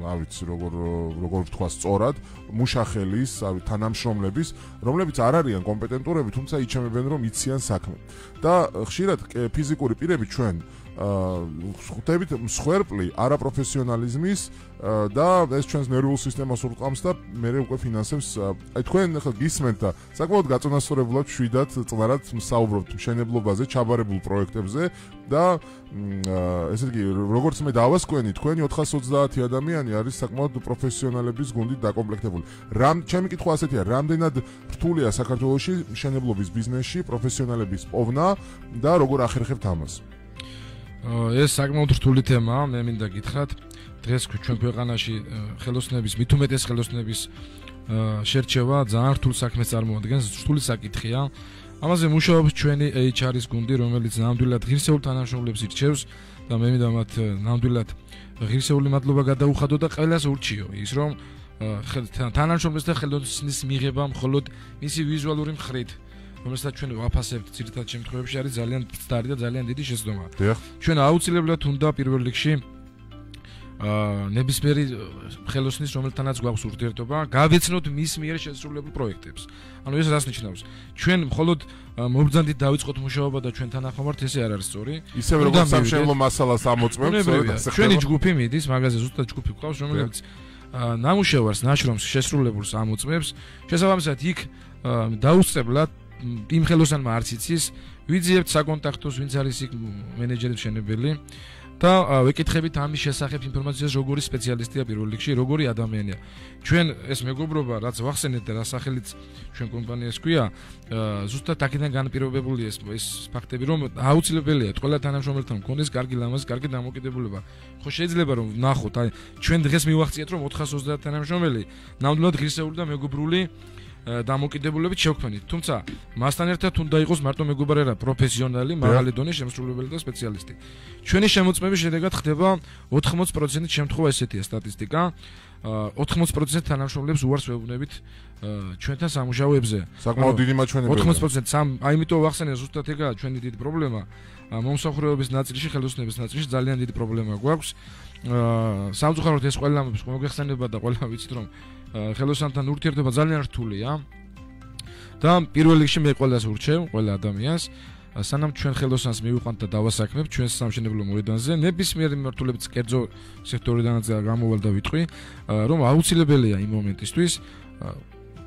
არ ვიცი, როგორ ვთქვა სწორად, მუშახელის, თანამშრომლების, რომლებიც არ არიან კომპეტენტურები, თუმცა იჩემებენ, რომ იციან საქმე. და ხშირად ფიზიკური პირები ჩვენ ხვდებით მსხვერპლი არაპროფესიონალიზმის და ეს ჩვენს ნერვულ სისტემას ურტყამს და მერე უკვე ფინანსებს. აი თქვენ ახლა გისმენთ და საკმაოდ გაწონასწორებლად შვიდად წნარად საუბრობთ მშენებლობაზე, ჩაბარებულ პროექტებზე და ესე იგი, როგორც მე დავასკვენი, თქვენი 430 ადამიანი არის საკმაოდ პროფესიონალების გუნდით დაკომპლექტებული. ჩემი კითხვა ასეთია, რამდენად რთულია საქართველოში მშენებლობის ბიზნესში პროფესიონალების პოვნა და როგორ ახერხებთ ამას? ეს საკმაოდ რთული თემაა, მე მინდა გითხრათ, დღეს ჩვენ ქვეყანაში ხელოსნების, მით უმეტეს ხელოსნების შერჩევა ძალიან რთულ საქმეს წარმოადგენს, რთული საკითხია. ამაზე მუშაობს ჩვენი HR-ის გუნდი, რომელიც ნამდვილად ღირსეულ თანამშრომლებს ირჩევს და მე მინდა მათ ნამდვილად ღირსეული მადლობა გადაუხადო და ყველას ურჩიო ის, რომ თანამშრომლებს და ხელოსნის მიღება მხოლოდ მისი ვიზუალური მხრით, რომელსაც ჩვენ ვაფასებთ ძირითად შემთხვევებში არის ძალიან მცდარი და ძალიან დიდი შეცდომა. ჩვენ აუცილებლად უნდა პირველ რიგში ნებისმიერი ხელოსნის, რომელთანაც გვაქვს ურთიერთობა, გავეცნოთ მის მიერ შესრულებულ პროექტებს. ანუ ეს რას ნიშნავს? ჩვენ მხოლოდ მობრძანდით დავიწყოთ მუშაობა და ჩვენ თანახმობთ, ესე არ არის სწორი. ისევ როგორც სამშენებლო მასალას ამოწმებს, ჩვენი ჯგუფი მიდის, მაგაზე ზუსტად ჯგუფი გვყავს, რომელიც ნამუშევარს, ნაშრომს შესრულებულს ამოწმებს. შესაბამისად, იქ დაუსწრებლად იმ ხელოსანმა არც იცის, ვიძიებთ საკონტაქტოს, ვინც არის იქ მენეჯერი მშენებელი. და ვეკითხებით ამის შესახებ ინფორმაციას, როგორი სპეციალისტია პირველ რიგში, როგორი ადამიანია. ჩვენ ეს მეგობრობა, რაც ვახსენეთ და რა სახელით ჩვენ კომპანიას ქვია, ზუსტად აქედან განპირობებულია ეს ფაქტები, რომ აუცილებელია ყველა თანამშრომელთან მქონდეს კარგი ლამაზი, კარგი დამოკიდებულება. ხო შეიძლება რომ ვნახოთ, აი ჩვენ დღეს მივახციეთ რომ 430 თანამშრომელი ნამდვილად ღირსეული და მეგობრული დამოკიდებულებით შევქმნით. თუმცა მასთან ერთად უნდა იყოს მარტო მეგობარი არა, პროფესიონალი, მაღალი დონის შემსრულებელი და სპეციალისტი. ჩვენი შემოწმების შედეგად ხდება 80% შემთხვევა ესეთია სტატისტიკა. 80% თანამშრომლებს უარს ვეუბნებით ჩვენთან სამუშაოებზე. საკმაოდ დიდი მაჩვენებელია. 80%, ამიტომ ვახსენე ზუსტად ეგაა ჩვენი დიდი პრობლემა. მომსახურების ნაწილში, ხელოსნების ნაწილში ძალიან დიდი პრობლემა გვაქვს. სამწუხაროდ ეს ყველა მოგეხსენება და ყველა ვიცით რომ ხელოსანთან ურთიერთობა ძალიან რთულია. და პირველ რიგში მე ყველას ურჩევ, ყველა ადამიანს, სანამ ჩვენ ხელოსანს მივიყვანთ და დავასაქმებთ ჩვენს სამშენებლო მოედანზე, ნებისმიერ მიმართულებით კერძო სექტორიდანაც გამოვალ და ვიტყვი, რომ აუცილებელია იმ მომენტისთვის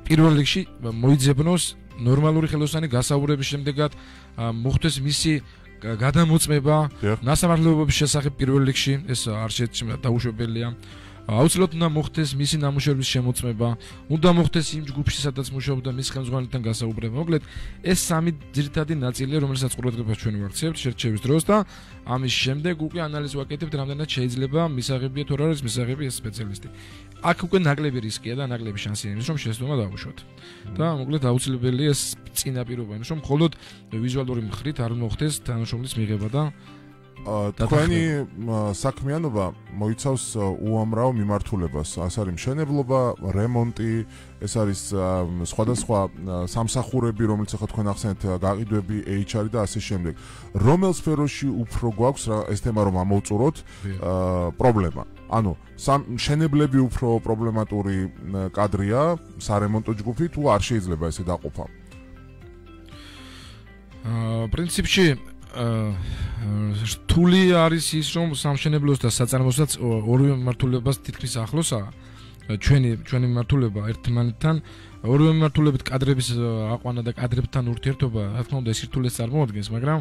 პირველ რიგში მოიძებნოს ნორმალური ხელოსანი გასაუბრების შემდეგად მოხდეს მისი გადამოწმება ნასამართლებლობის შესახებ პირველ რიგში, ეს არ შეეცვლა დაუშვებელია. აუცილებლად უნდა მოხდეს მისი ნამუშევრების შემოწმება, უნდა მოხდეს იმ ჯგუფში, სადაც მუშაობდა მის ხელმძღვანელთან გასაუბრება. მოკლედ, ეს სამი ძირითადი ნაწილია, რომელსაც ყურადღებას ჩვენ ვაქცევთ შერჩევის დროს და ამის შემდეგ უკვე ანალიზს ვაკეთებთ, რამდენად შეიძლება მისაღებია თუ არ არის მისაღები ეს სპეციალისტი. აქ უკვე ნაკლები რისკია და ნაკლები შანსია იმის, რომ შესწავლა დავუშვათ. და მოკლედ აუცილებელია ეს წინაპირობა, იმის, რომ მხოლოდ ვიზუალური მხრით არ მოხდეს თანამშრომლის მიღება და თქვენი საქმიანობა მოიცავს უამრავ მიმართულებას. ეს არის მშენებლობა, რემონტი, ეს არის სხვადასხვა სამსახურები, რომელიც ახლა თქვენ ახსენეთ, გაყიდვები, HR და ასე შემდეგ. რომელ სფეროში უფრო გვაქვს ეს თემა რომ ამოვწუროთ პრობლემა? ანუ მშენებლები უფრო პრობლემატური კადრია, სარემონტო ჯგუფი თუ არ შეიძლება ესე დაყოფა? პრინციპში რთული არის ის, რომ სამშენებლოს და საწარმოსაც ორივე მიმართულებას თითქმის ახლოსაა. ჩვენი მიმართულება ერთმანეთთან, ორივე მიმართულებით კადრების აყვანა და კადრებთან ურთიერთობა, რა თქმა უნდა, ეს რთულეს წარმოადგენს, მაგრამ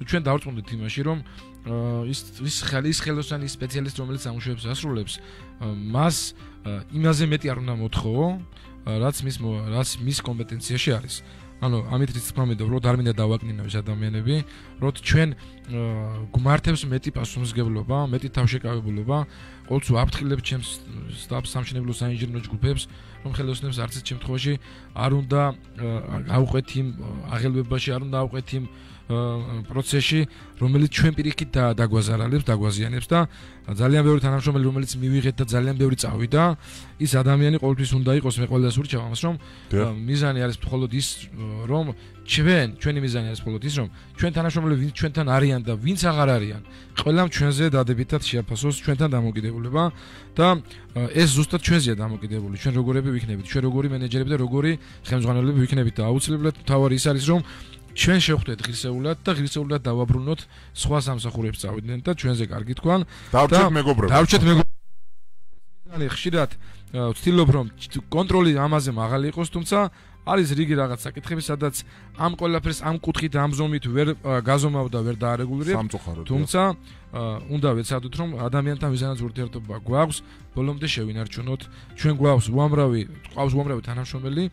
ჩვენ დავწმუნდით იმაში, რომ ის ხელოსანი სპეციალისტი, რომელიც სამუშაოებს ასრულებს, მას იმაზე მეტი არ უნდა მოთხოვო, რაც მის კომპეტენციაში არის. ანუ ამით რითიც მომედო, რომ არ მინდა დავაკნინო ეს ადამიანები, რომ ჩვენ გვმართებს მეტი პასუხისმგებლობა, მეტი თავშეკავებულობა, ყოველთვის ვაფრთხილებთ ჩემს სამშენებლო საინჟინრო ჯგუფებს, რომ ხელოსნებს არც შემთხვევაში არ უნდა აუყვეთ იმ აღელვებაში, არ უნდა აუყვეთ იმ პროცესში, რომელიც ჩვენ პირიქით დაგვაზიანებს და ძალიან ბევრი თანამშრომელი, რომელიც მივიღეთ და ძალიან ბევრი წავიდა, ის ადამიანი ყოველთვის უნდა იყოს, მე ყველას ურჩევ ამას, რომ მიზანი არის მხოლოდ ის, რომ ჩვენი მიზანი არის მხოლოდ ის, რომ ჩვენ თანამშრომლები ვინც ჩვენთან არიან და ვინც აღარ არიან, ყველამ ჩვენზე დადებითად შეაფასოს ჩვენთან დამოკიდებულება და ეს ზუსტად ჩვენზეა დამოკიდებული, ჩვენ როგორები ვიქნებით, ჩვენ როგორი მენეჯერები და როგორი ხელმძღვანელები ვიქნებით და აუცილებლად თავარი ის არის, რომ ჩვენ შევხვდეთ ღირსეულად და ღირსეულად დავაბრუნოთ სხვა სამსახურებს წავიდნენ და ჩვენზე კარგი თქვან დავრჩეთ მეგობრობა. ხშირად ვცდილობ რომ კონტროლი ამაზე მაღალი იყოს, თუმცა არის რიგი რაღაც საკითხები, სადაც ამ ყველაფერს ამ კუთხით ამ ზომით ვერ გაზომავ და ვერ დაარეგულირებ. თუმცა უნდა ვეცადოთ რომ ადამიანთან ვიზანაც ურთიერთობა გვაქვს, ბოლომდე შევინარჩუნოთ. ჩვენ გვაქვს უამრავი თანამშრომელი,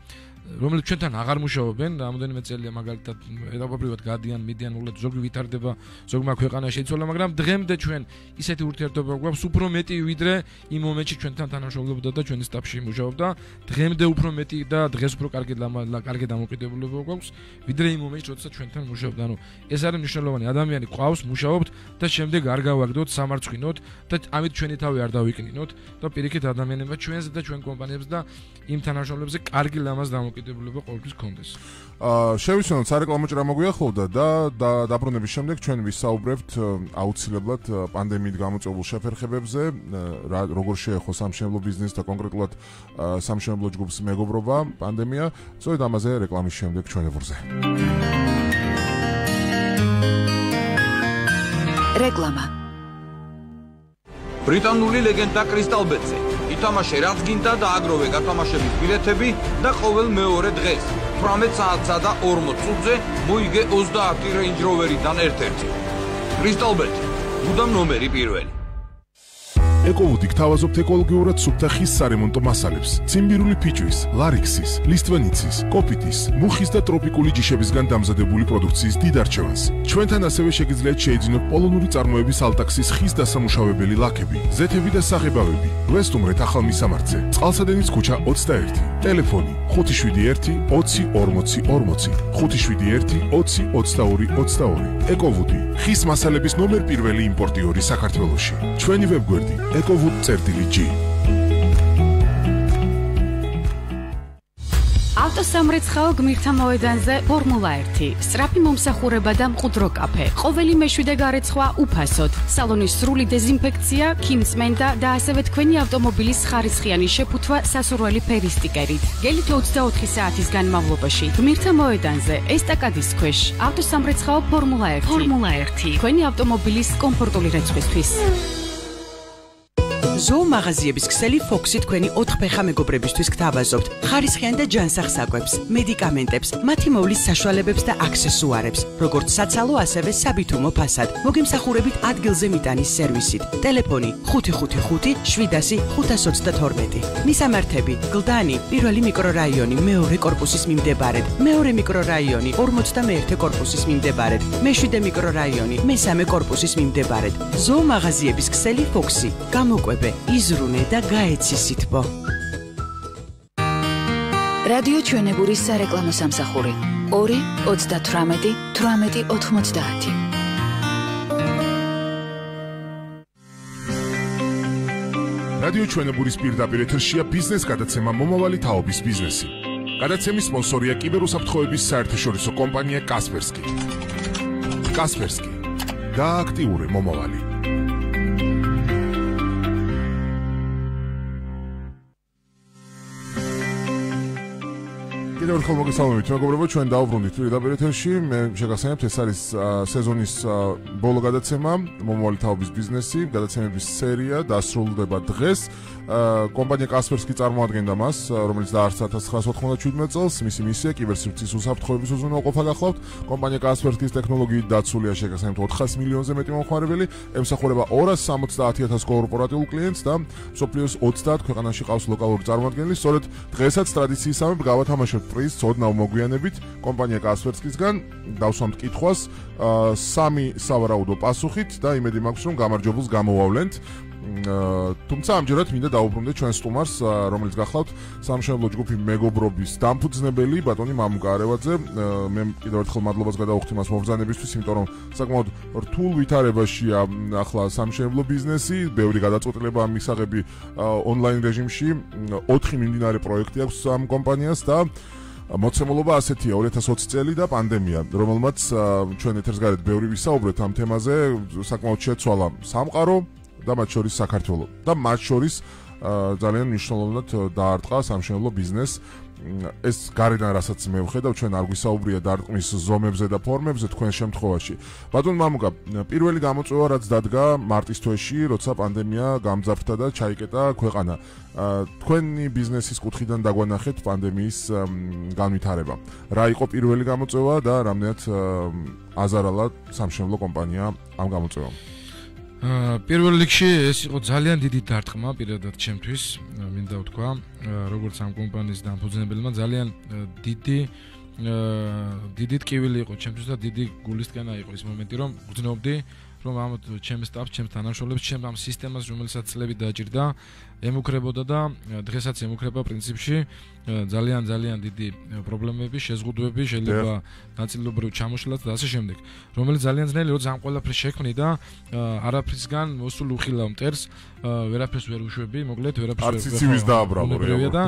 რომელიც ჩვენთან აღარ მუშაობენ, რამოდენიმე წელია მაგალითად ეტაპობრივად გადიან, მიდიან, უბრალოდ ზოგი ვითარდება, ზოგმა ქვეყანაში შეიცვალა, მაგრამ დღემდე ჩვენ ისეთი ურთიერთობა გვაქვს, უფრო მეტი ვიდრე იმ მომენტში ჩვენთან თანამშრომლობდა და ჩვენი სტაფში მუშაობდა, დღემდე უფრო მეტი და დღეს უფრო კარგი დამოკიდებულება გვაქვს, ვიდრე იმ მომენტში, როდესაც ჩვენთან მუშაობდა. ანუ ეს არის მნიშვნელოვანი, ადამიანი ყავს, მუშაობთ და შემდეგ არ გავაგდოთ, სამარცხვინოთ და ამით ჩვენი თავი არ დავიკნინოთ და პირიქით ადამიანებმა ჩვენზე და ჩვენ კომპანიებს და იმ თანამშრომლებზე კარგი ლამაზ დამოკიდებულება ყოველთვის გქონდეს. შევისვენოთ სარეკლამო ჭრა მოგვიახლოვდა და დაბრუნების შემდეგ ჩვენ ვისაუბრებთ აუცილებლად პანდემიით გამოწვეულ შეფერხებებზე, როგორ შეეხო სამშენებლო ბიზნესს და კონკრეტულად სამშენებლო ჯგუფს მეგობრობა პანდემია. სწორედ ამაზე რეკლამის შემდეგ ჩვენ ებურზე. რეკლამა. ბრიტანული ლეგენდა კრისტალ ბეტზე. ითამაშე რაც გინდა და აგროვე გათამაშების ბილეთები და ყოველ მეორე დღეს 18 საათსა და 40 წუთზე მოიგე 30 Range Rover-დან ერთ-ერთი. Crystal Bet მუდამ ნომერი პირველი. ეკოვუდი გთავაზობთ ეკოლოგიურად სუფთა ხის სარემონტო მასალებს, ციმბირული ფიჭვის, ლარიქსის, ლისტვენიცის, კოფიტის, მუხის და ტროპიკული ჯიშებისგან დამზადებული პროდუქციის დიდ არჩევანს. ჩვენთან ასევე შეგიძლიათ შეიძინოთ პოლონური წარმოების ალტაქსის ხის დასამუშავებელი ლაქები, ზეთები და საღებავები. გვესტუმრეთ ახალ მისამართზე, წყალსადენის ქუჩა 21, ტელეფონი 571 20 40 40, 571 20 22 22. ეკოვუდი, ხის მასალების ნომერ პირველი იმპორტიორი საქართველოში. ჩვენი ვებგვერდი ecovud.g. ავტოსამრეცხაო გმირთა მოედანზე ფორმულა 1, სწრაფი მომსახურება და მყუდრო კაფე. ყოველი მეშვიდე გარეცხვა უფასოდ. სალონის სრული დეზინფექცია, ქიმწმენდა და ასევე თქვენი ავტომობილის ხარისხიანი შეფუთვა სასურველი ფერის სტიკერით. გელით 24 საათის განმავლობაში გმირთა მოედანზე ესტაკადის ქვეშ ავტოსამრეცხაო ფორმულა 1. ფორმულა 1. თქვენი ავტომობილის კომფორტული რეცხვისთვის. ზოო მაღაზიების ქსელი ფოქსი თქვენი 4 ფეხა მეგობრებისთვის გთავაზობთ ხარისხიან და ჯანსაღ საკვებს, მედიკამენტებს, მათი მოვლის საშუალებებს და აქსესუარებს, როგორც საცალო, ასევე საბითუმო ფასად. მოგემსახურებით ადგილზე მიტანის სერვისით. ტელეფონი 555 700 522. მისამართები: გლდანი, პირველი მიკრორაიონი, მეორე კორპუსის მიმდებარედ, მეორე მიკრორაიონი, 51 კორპუსის მიმდებარედ, მეშვიდე მიკრორაიონი, მესამე კორპუსის მიმდებარედ. ზოო მაღაზიების ქსელი ფოქსი. გამოკვებე, იზრუნე და გაეცი სითბო. რადიო ჩვენებურის სარეკლამო სამსახური 2 38 18 90. რადიო ჩვენებურის პირდაპირ ეთერშია ბიზნეს გადაცემა მომავალი თაობის ბიზნესი. გადაცემის სპონსორია კიბერუსაფრთხოების საერთაშორისო კომპანია კასპერსკი. კასპერსკი. გააქტიურე მომავალი. კიდევ ერთხელ მოგესალმებით მეგობრებო, ჩვენ დავუბრუნდით პირდაპირ ეთერში. მე შეგახსენებთ, ეს არის სეზონის ბოლო გადაცემა, მომავალი თაობის ბიზნესი, გადაცემების სერია დასრულდება დღეს. კომპანია კასპერსკი წარმოადგენდა მას, რომელიც დაარსდა 1997 წელს. მისი მისია კიბერსივრცის უსაფრთხოების უზრუნველყოფა გახლავთ. კომპანია კასპერსკის ტექნოლოგიით დაცულია შეგახსენებთ 400 მილიონზე მეტი მომხმარებელი, ემსახურება 260,000 კორპორატიულ კლიენტს და მსოფლიოს 30 ქვეყანაში ყავს ლოკალური წარმოადგენელი. სწორედ დღესაც ტრადიციისამებრ გავათამაშებთ პრიზ ცოდნა მოგვიანებით კომპანია კასპერსკისგან. დავსვამთ კითხვას 3 სავარაუდო პასუხით და იმედი მაქვს, რომ გამარჯვებულს გამოვავლენთ. თუმცა ამჯერად მინდა დავუბრუნდეთ ჩვენ სტუმარს, რომელიც გახლავთ სამშენებლო ჯგუფი მეგობრობის დამფუძნებელი ბატონი მამუკა არევაძე. მე კიდევ ერთხელ მადლობას გადავუხდი მას მობრძანებისთვის, იმიტომ რომ საკმაოდ რთულ ვითარებაშია ახლა სამშენებლო ბიზნესი, ბევრი გადაწყვეტილება მისაღები ონლაინ რეჟიმში, 4 მიმდინარე პროექტი აქვს ამ კომპანიას და მოცემულობა ასეთია: 2020 წელი და პანდემია, რომელმაც ჩვენ ეთერს გარეთ ბევრი ვისაუბრეთ ამ თემაზე, საკმაოდ შეცვალა სამყარო და მათ შორის საქართველო და მათ შორის ძალიან მნიშვნელოვნად დაარტყა სამშენებლო ბიზნესს. ეს გარედან რასაც მე ვხედავ, ჩვენ არ გვისაუბრია დარტყმის ზომებზე და ფორმებზე თქვენ შემთხვევაში. ბატონ მამუკა, პირველი გამოწვევა რაც დადგა მარტის თვეში, როცა პანდემია გამძაფრდა და ჩაიკეტა ქვეყანა. თქვენი ბიზნესის კუთხიდან დაგვანახეთ პანდემიის განვითარება. რა იყო პირველი გამოწვევა და რამდენად აზარალა სამშენებლო კომპანია ამ გამოწვევამ? პირველ რიგში ეს იყო ძალიან დიდი დარტყმა პირადად ჩემთვის, მინდა ვთქვა, როგორც ამ კომპანიის დამფუძნებელმა, ძალიან დიდი ტკივილი იყო ჩემთვის და დიდი გულისკენა იყო ის მომენტი, რომ ვგრძნობდი, რომ ამ ჩემს სტაფს, ჩემს თანამშრომლებს, ჩემს ამ სისტემას, რომელსაც წლები დაჭირდა, ემუქრებოდა და დღესაც ემუქრება პრინციპში ძალიან დიდი პრობლემები, შეზღუდვები, შეიძლება ნაწილობრივ ჩამოშლაც და ასე შემდეგ, რომელიც ძალიან ძნელი როცა ამ ყველაფერს შექმნი და არაფრისგან მოსულ უხილავ მტერს, ვერაფერს ვერ უშვები, მოკლედ ვერაფერს არც დააბრალო და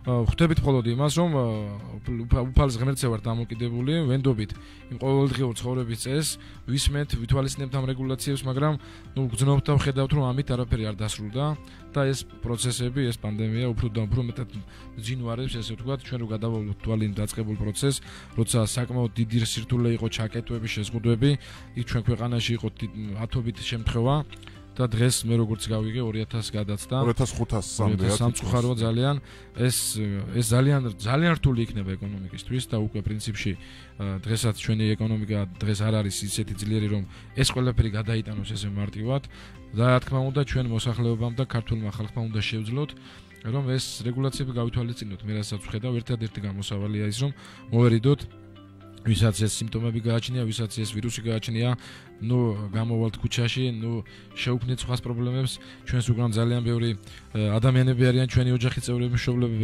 ხვდებით მხოლოდ იმას, რომ უფალს ღმერთზე ვარ დამოკიდებული, ვენდობით იმ ყოველდღიურ ცხოვრების წესს, ვისმენთ, ვითვალისწინებთ ამ რეგულაციებს, მაგრამ გძნობთ და ვხედავთ, რომ ამით არაფერი არ დასრულდა და ეს პროცესები, ეს პანდემია უფრო მეტად ძინვარებს, ესე ვთქვათ, ჩვენ რო გადავავლოთ თვალინ დაწყებულ პროცესს, როცა საკმაოდ დიდი სირთულე იყო ჩაკეტვები, შეზღუდვები, იქ ჩვენ ქვეყანაში იყო ათობით შემთხვევა და დღეს მე როგორც გავიგე 2000 გადაცდა 2500-მდე სამწუხაროა ძალიან ეს ძალიან რთული იქნება ეკონომიკისთვის და უკვე პრინციპში დღესაც ჩვენი ეკონომიკა დღეს არ არის ისეთი ძლიერი რომ ეს ყველაფერი გადაიტანოს ესე მარტივად და რა თქმა უნდა ჩვენ მოსახლეობამ და ქართულმა ხალხმა უნდა შევძლოთ რომ ეს რეგულაციები გავითვალისწინოთ მე რასაც ვხედავ ერთადერთი გამოსავალია ის რომ მოვერიდოთ ვისაც ეს სიმპტომები გააჩნია, ვისაც ეს ვირუსი გააჩნია, გამოვალთ ქუჩაში, შევქმნით სხვა პრობლემებს, ჩვენს უკან ძალიან ბევრი ადამიანები არიან, ჩვენი ოჯახის წევრები, მშობლები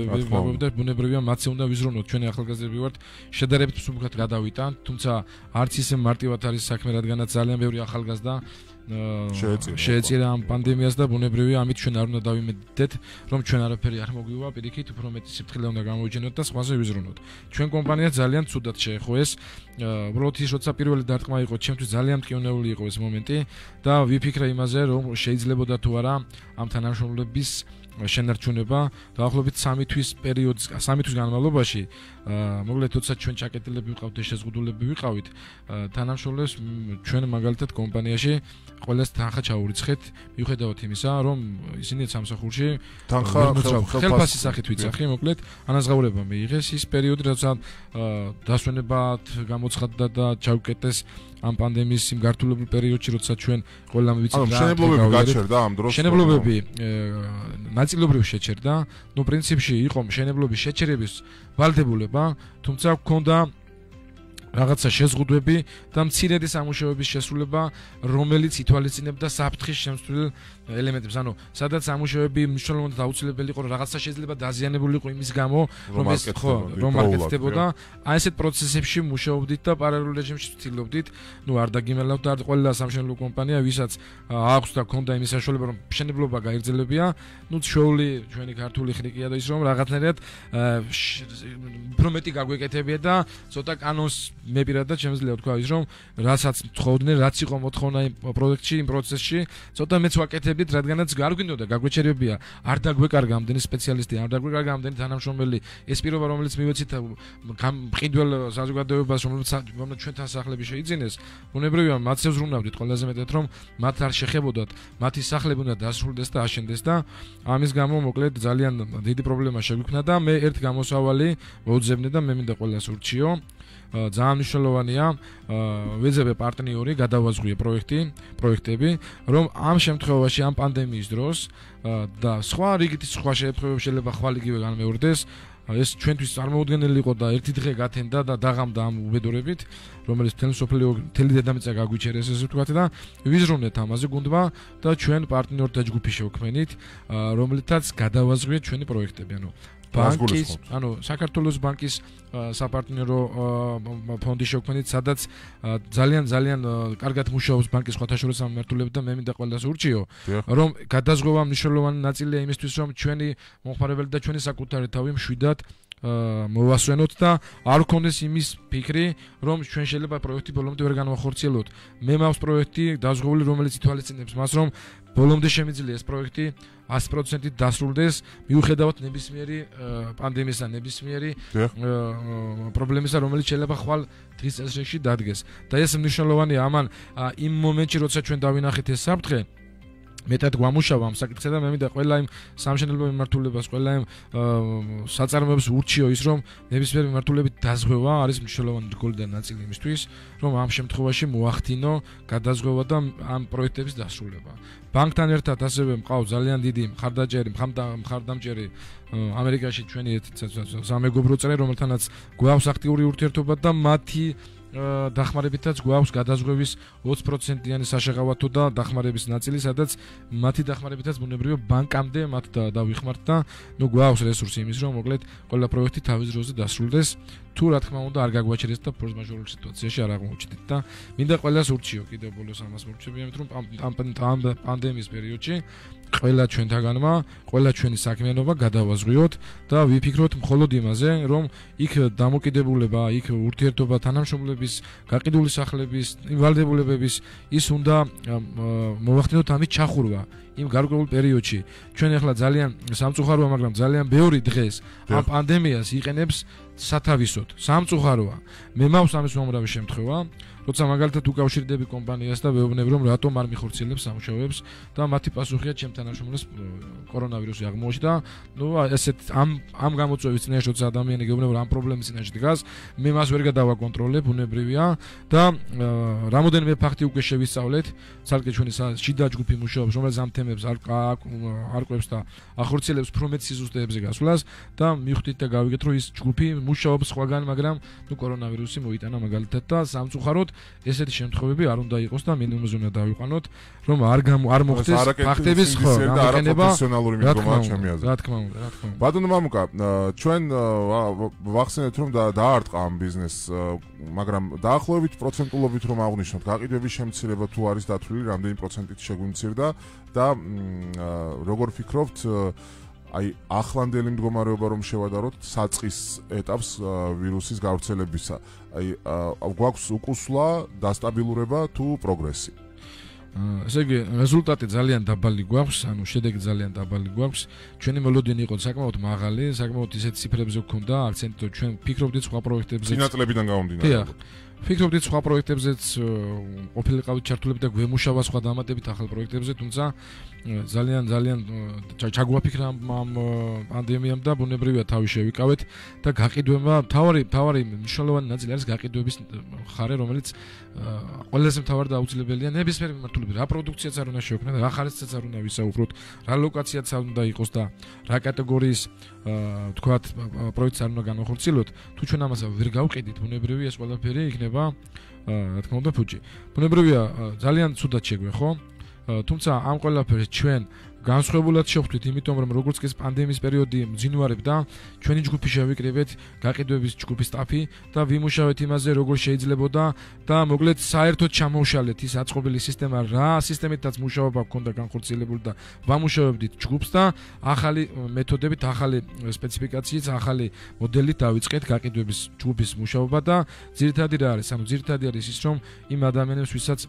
და ბუნებრივია მათზე უნდა ვიზრუნოთ, ჩვენი ახალგაზრდები ვართ, შედარებით მსუბუქად გადავიტანთ, თუმცა არც ისე მარტივად არის საქმე, რადგანაც ძალიან ბევრი ახალგაზრდა შეეწირა ამ პანდემიას და ბუნებრივია ამით ჩვენ არ უნდა დავიმედდეთ რომ ჩვენ არაფერი არ მოგვივა პირიქით უფრო მეტი სიფრთხილე უნდა გამოვიჩინოთ და სხვაზე ვიზრუნოთ ჩვენ კომპანია ძალიან ცუდად შეეხო ეს უბრალოდ ის როცა პირველი დარტყმა იყო ჩემთვის ძალიან მტკივნეული იყო ეს მომენტი და ვიფიქრე იმაზე რომ შეიძლებოდა თუ არა ამ თანამშრომლების შენარჩუნება დაახლოებით 3 თვის განმავლობაში მოკლედ თორსა ჩვენ ჩაკეტილები ვიყავთ და შეზღუდულები ვიყავით თანამშრომლებს ჩვენ მაგალითად კომპანიაში ყველას თანხა ჩაურიცხეთ მიუხედავად იმისა რომ ისინი სამსახურში თანხა ხელფასის სახით ვიცახი მოკლედ ანაზღაურება მიიღეს ის პერიოდი როცა დასვენებად გამოცხადდა და ჩავკეტეს ამ პანდემიის იმ გართულებულ პერიოდში როცა ჩვენ ყველა ვიცით რა შენებლობები გაჩერდა ამ დროს შენებლობები ნაწილობრივ შეჩერდა პრინციპში იყო შენებლობის შეჩერების ვალდებულება თუმცა გქონდა რაღაცა შეზღუდვები და მცირედი სამუშაოების შესრულება რომელიც ითვალისწინებდა საფრთხის შემცვლელ ელემენტებს ანუ სადაც სამუშაოები მნიშვნელოვნად აუცილებელი იყო რაღაცა შეიძლება დაზიანებული იყო იმის გამო რომ ეს რომ მარკეტდებოდა აი ესეთ პროცესებში მუშაობდით და პარალელურ რეჟიმში ვცდილობდით არ დაგიმალავთ და ყველა სამშენებლო კომპანია ვისაც აქვს და ქონდა იმის საშუალება რომ მშენებლობა გაიგრძელებია ჩვეული ჩვენი ქართული ხრიკია და ის რომ რაღაცნაირად უფრო მეტი გაგვეკეთებია და ცოტა კანონს მე პირადად შემიძლია ვთქვა ის რომ რასაც თხოვდნენ რაც იყო მოთხოვნა იმ პროექტში იმ პროცესში ცოტა მეც ვაკეთებდით რადგანაც არ გვინდოდა გაგვეჩერებია არ დაგვეკარგა ამდენი სპეციალისტი არ დაგვეკარგა ამდენი თანამშრომელი ეს პირობა რომელიც მივეცით მყიდველ საზოგადოებას რომელიც ჩვენთან სახლები შეიძინეს ბუნებრივია მათზე ვზრუნავდით ყველაზე მეტად რომ მათ არ შეხებოდათ მათი სახლები უნდა დასრულდეს და აშენდეს და ამის გამო მოკლედ ძალიან დიდი პრობლემა შეგვიქმნა და მე ერთ გამოსავალი მოუძებნე და მე მინდა ყველას ურჩიო ძალიან მნიშვნელოვანია ვეძებე პარტნიორი გადავაზღვიე პროექტები რომ ამ შემთხვევაში ამ პანდემიის დროს და სხვა რიგითი სხვა შეფრთხილები შეიძლება ხვალ იგივე განმეორდეს ეს ჩვენთვის წარმოუდგენელი იყო და ერთი დღე გათენდა და დაღამდა ამ უბედურებით რომელიც მთელი დედამიწა გაგვიჩერეს ესე ვთქვათ და ვიზრუნეთ ამაზე გუნდმა და ჩვენ პარტნიორთა ჯგუფი შევქმნით რომლითაც გადავაზღვიეთ ჩვენი პროექტები ბანკის საქართველოს ბანკის საპარტნიორო ფონდი შევქმნით სადაც ძალიან კარგად მუშაობს ბანკის სხვათაშორისო მიმართულებით და მე მინდა ყველას ურჩიო რომ გადაზღვევა მნიშვნელოვანი ნაწილია იმისთვის რომ ჩვენი მომხმარებელი და ჩვენი საკუთარი თავი მშვიდად მოვასვენოთ და არ გქონდეს იმის ფიქრი რომ ჩვენ შეიძლება პროექტი ბოლომდე ვერ განვახორციელოთ მე მაქვს პროექტი დაზღვეული რომელიც ითვალისწინებს მას რომ ბოლომდე შემიძლია ეს პროექტი 100% დასრულდეს მიუხედავად ნებისმიერი პანდემიისა ნებისმიერი პრობლემისა რომელიც შეიძლება ხვალ დღის წესრიგში დადგეს და ეს მნიშვნელოვანია ამან იმ მომენტში როცა ჩვენ დავინახეთ ეს საფრთხე მეტად გვამუშავა ამ საკითხზე და მე მინდა ყველა იმ სამშენებლო მიმართულებას, ყველა იმ საწარმოებს ურჩიო ის რომ ნებისმიერ მიმართულებით დაზღვევა არის მნიშვნელოვანი რგოლი და ნაწილი იმისთვის, რომ ამ შემთხვევაში მოახდინო გადაზღვევა და ამ პროექტების დასრულება. ბანკთან ერთად ასევე მყავს ძალიან დიდი მხარდამჭერი ამერიკაში ჩვენი სამეგობრო წრე, რომელთანაც გვაქვს აქტიური ურთიერთობა და მათი დახმარებითაც გვაქვს გადაზღვევის 20%-იანი საშეღავათო და დახმარების ნაწილი, სადაც მათი დახმარებითაც ბუნებრივია ბანკამდე მათ დავიხმართ და გვაქვს რესურსი იმის რომ მოკლედ ყველა პროექტი თავის დროზე დასრულდეს. თუ რა თქმა უნდა არ გაგვაჩერდეს და ფორს მაჟორულ სიტუაციაში არ აღმოჩნდით და მინდა ყველას ურჩიო კიდევ ბოლოს ამას მორჩები ამით რომ ამ პანდემიის პერიოდში ყველა ჩვენთაგანმა, ყველა ჩვენი საქმიანობა გადავაზღვიოთ და ვიფიქროთ მხოლოდ იმაზე, რომ იქ დამოკიდებულება, იქ ურთიერთობა თანამშრომლების, გაყიდული სახლების, ვალდებულებების ის უნდა მოვახდინოთ ამით ჩახურვა იმ გარკვეულ პერიოდში. ჩვენ ახლა ძალიან სამწუხაროა, მაგრამ ძალიან ბევრი დღეს ამ პანდემიას იყენებს სათავისოდ სამწუხაროა მე მაქვს ამის უამრავი შემთხვევა როცა მაგალითად უკავშირდები კომპანიას და ვეუბნები რომ რატომ არ მიხორციელებს სამუშაოებს და მათი პასუხია ჩემ თანამშრომლებს კორონავირუსი აღმოჩნდა ნუ ესეთ ამ გამოწვევის წინაშე როცა ადამიანი გეუბნება რომ ამ პრობლემის წინაშე დგას მე მას ვერ გადავაკონტროლებ ბუნებრივია და რამოდენიმე ფაქტი უკვე შევისწავლეთ ცალკე ჩვენი შიდა ჯგუფი მუშაობს რომელიც ამ თემებს არკვევს და ახორციელებს უფრო მეტ სიზუსტეებზე გასვლას და მივხვდით და გავიგეთ რომ ის ჯგუფი მუშაობს სხვაგან მაგრამ ნუ კორონავირუსი მოიტანა მაგალითად და სამწუხაროდ ესეთი შემთხვევები არ უნდა იყოს და მინიმუმზე უნდა დავიყვანოთ რომ არ მოხდეს ფაქტების გამოყენება რა თქმა უნდა ბატონო მამუკა ჩვენ ვახსენეთ რომ დაარტყა ამ ბიზნესს მაგრამ დაახლოებით პროცენტულობით რომ აღვნიშნოთ გაყიდვების შემცირება თუ არის დათვლილი რამდენი პროცენტით შეგვიმცირდა და როგორ ფიქრობთ აი ახლანდელი მდგომარეობა რომ შევადაროთ საწყის ეტაპს ვირუსის გავრცელებისა აი გვაქვს უკუსვლა დასტაბილურება თუ პროგრესი ესე იგი რეზულტატი ძალიან დაბალი გვაქვს ანუ შედეგი ძალიან დაბალი გვაქვს ჩვენი მოლოდინი იყო საკმაოდ მაღალი საკმაოდ ისეთ ციფრებზე გქონდა აქცენტი რომ ჩვენ ფიქრობდით სხვა პროექტებზე წინაწლებიდან გამომდინარე ფიქრობდით სხვა პროექტებზეც ყოფილიყავით ჩართულები და გვემუშავა სხვა დამატებით ახალ პროექტებზე თუმცა ძალიან ჩაგვაფიქრა ამ პანდემიამ და ბუნებრივია თავი შევიკავეთ და გაყიდვება თავარი მნიშვნელოვანი ნაწილი არის გაყიდვების ხარე რომელიც ყველაზე მთავარი და აუცილებელია ნებისმიერი მიმართულებით რა პროდუქციაც არ უნდა შევქმნათ რა ხარისხიც არ უნდა ვისაუბროთ რა ლოკაციაც არ უნდა იყოს და რა კატეგორიის თქვათ პროექტს არ უნდა განახორციელოთ თუ ჩვენ ამას ვერ გავყიდით ბუნებრივია ეს ყველაფერი იქნება რა თქმა უნდა ფუჭი ბუნებრივია ძალიან ცუდად შეგვე ხო თუმცა ამ ყველაფერს ჩვენ განსხვავებულად შევხვდით იმიტომ რომ როგორც კი პანდემიის პერიოდი მძინვარებდა ჩვენი ჯგუფი შევიკრიბეთ გაყიდვების ჯგუფის სტაფი და ვიმუშავეთ იმაზე როგორ შეიძლებოდა და მოკლედ საერთოდ ჩამოვშალეთ ის აწყობილი სისტემა რა სისტემითაც მუშაობა გქონდა განხორციელებული და ვამუშავებდით ჯგუფს და ახალი მეთოდებით ახალი სპეციფიკაციით ახალი მოდელით დავიწყეთ გაყიდვების ჯგუფის მუშაობა და ძირითადი რა არის ანუ ძირითადი არის ის რომ იმ ადამიანებს ვისაც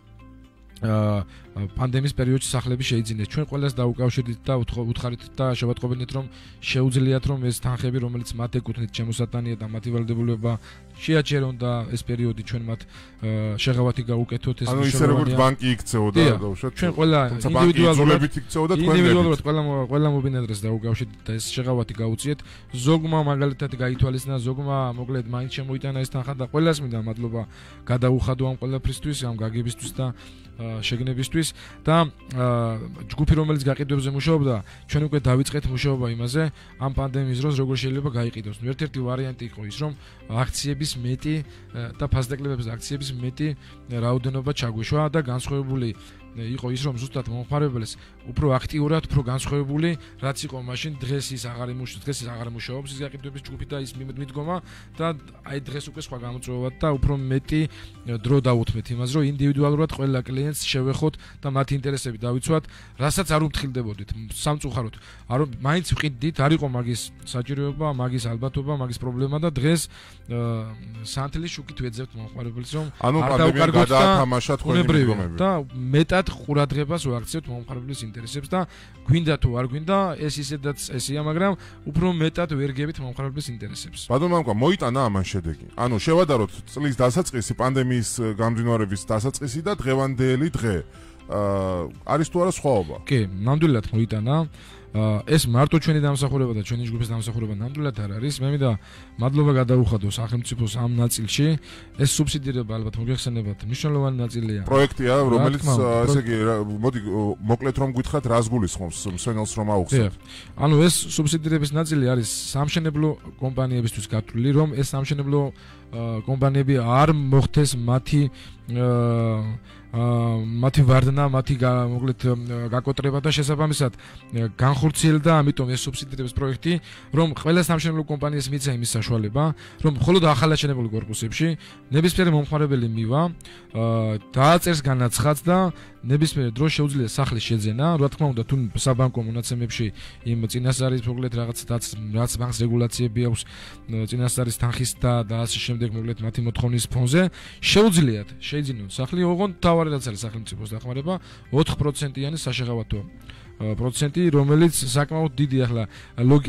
პანდემიის პერიოდში სახლები შეიძინეს ჩვენ ყველას დაუკავშირდით და უთხარით და შევატყობინეთ რომ შეუძლიათ რომ ეს თანხები რომელიც მათ ეკუთვნით შემოსატანია და მათი ვალდებულება შეაჩერონ და ეს პერიოდი ჩვენ მათ შეღავათი გაუკეთოთ ეს ანუ ისე როგორც ბანკი იქცეოდა უშუალოდ ჩვენ ყველა ინდივიდუალურად იქცეოდა ინდივიდუალურად ყველა მობინადრეს დაუკავშირდით და ეს შეღავათი გაუწიეთ ზოგმა მაგალითად გაითვალისწინა ზოგმა მოკლედ მაინც შემოიტანა ეს თანხა და ყველას მინდა მადლობა გადაუხადო ამ ყველაფრისთვის ამ გაგებისთვის და შეგნებისთვის და ჯგუფი რომელიც გაყიდვებზე მუშაობდა ჩვენ უკვე დავიწყეთ მუშაობა იმაზე ამ პანდემიის დროს როგორ შეიძლება გაიყიდოს ერთ-ერთი ვარიანტი იყო ის რომ აქციების მეტი და ფასდაკლებების აქციების მეტი რაოდენობა ჩაგვეშვა და განსხვავებული იყო ის რომ ზუსტად მომხმარებელს უფრო აქტიურად უფრო განსხვავებული რაც იყო მაშინ დღეს ის აღარ მუშაობს ის გაყიდვების ჯგუფი და ის მიდგომა და აი დღეს უკვე სხვა გამოწვევა და უფრო მეტი დრო დაუთმეთ იმას რომ ინდივიდუალურად ყველა კლიენტს შევეხოთ და მათი ინტერესები დავიცვათ რასაც არ უმთხილდებოდით სამწუხაროდ არ მაინც ვყიდით არ იყო მაგის საჭიროება მაგის ალბათობა მაგის პრობლემა და დღეს სანთლის შუქით ვეძებთ მომხმარებელს რომ არ დავკარგოთ და თქვენი მიდგომები და მეტად ყურადღებას ვაქცევთ მომხმარებლის ინტერესებს და გვინდა თუ არ გვინდა ეს ისედაც ესია მაგრამ უფრო მეტად ვერგებით მომხმარებლის ინტერესებს ბატონო მამუკა მოიტანა ამან შედეგი ანუ შევადაროთ წლის დასაწყისი პანდემიის გამძინვარების დასაწყისი და დღევანდელი დღე არის თუ არა სხვაობა კი ნამდვილად მოიტანა ეს მარტო ჩვენი დამსახურება და ჩვენი ჯგუფის დამსახურება ნამდვილად არ არის მე მინდა მადლობა გადაუხადო სახელმწიფოს ამ ნაწილში ეს სუბსიდირება ალბათ მოგეხსენებათ მნიშვნელოვანი ნაწილია პროექტია რომელიც ესე იგი მოდი მოკლედ რომ გითხრათ რას გულისხმობს მსვენელს რომ აუხსნათ ანუ ეს სუბსიდირების ნაწილი არის სამშენებლო კომპანიებისთვის გათვლილი რომ ეს სამშენებლო კომპანიები არ მოხდეს მათი ვარდნა, მათი მოკლედ გაკოტრება და შესაბამისად განხორციელდა, ამიტომ ეს სუბსიდირების პროექტი, რომ ყველა სამშენებლო კომპანიას მისცა იმის საშუალება, რომ მხოლოდ ახალაშენებულ კორპუსებში ნებისმიერი მომხმარებელი მივა, დააწერს განაცხადს და ნებისმიერ დროს შეუძლია სახლის შეძენა, რა თქმა უნდა, თუ საბანკო მონაცემებში იმ წინასწარის მოკლედ რაღაც ბანკს რეგულაციები აქვს, წინასწარის თანხის და ასე შემდეგ მოკლედ მათი მოთხოვნის ფონზე, შეუძლიათ შეიძინონ სახლი, ოღონდ თავარი რაც არის სახელმწიფოს დახმარება 4%-იანი საშეღავათო პროცენტი, რომელიც საკმაოდ დიდი ახლა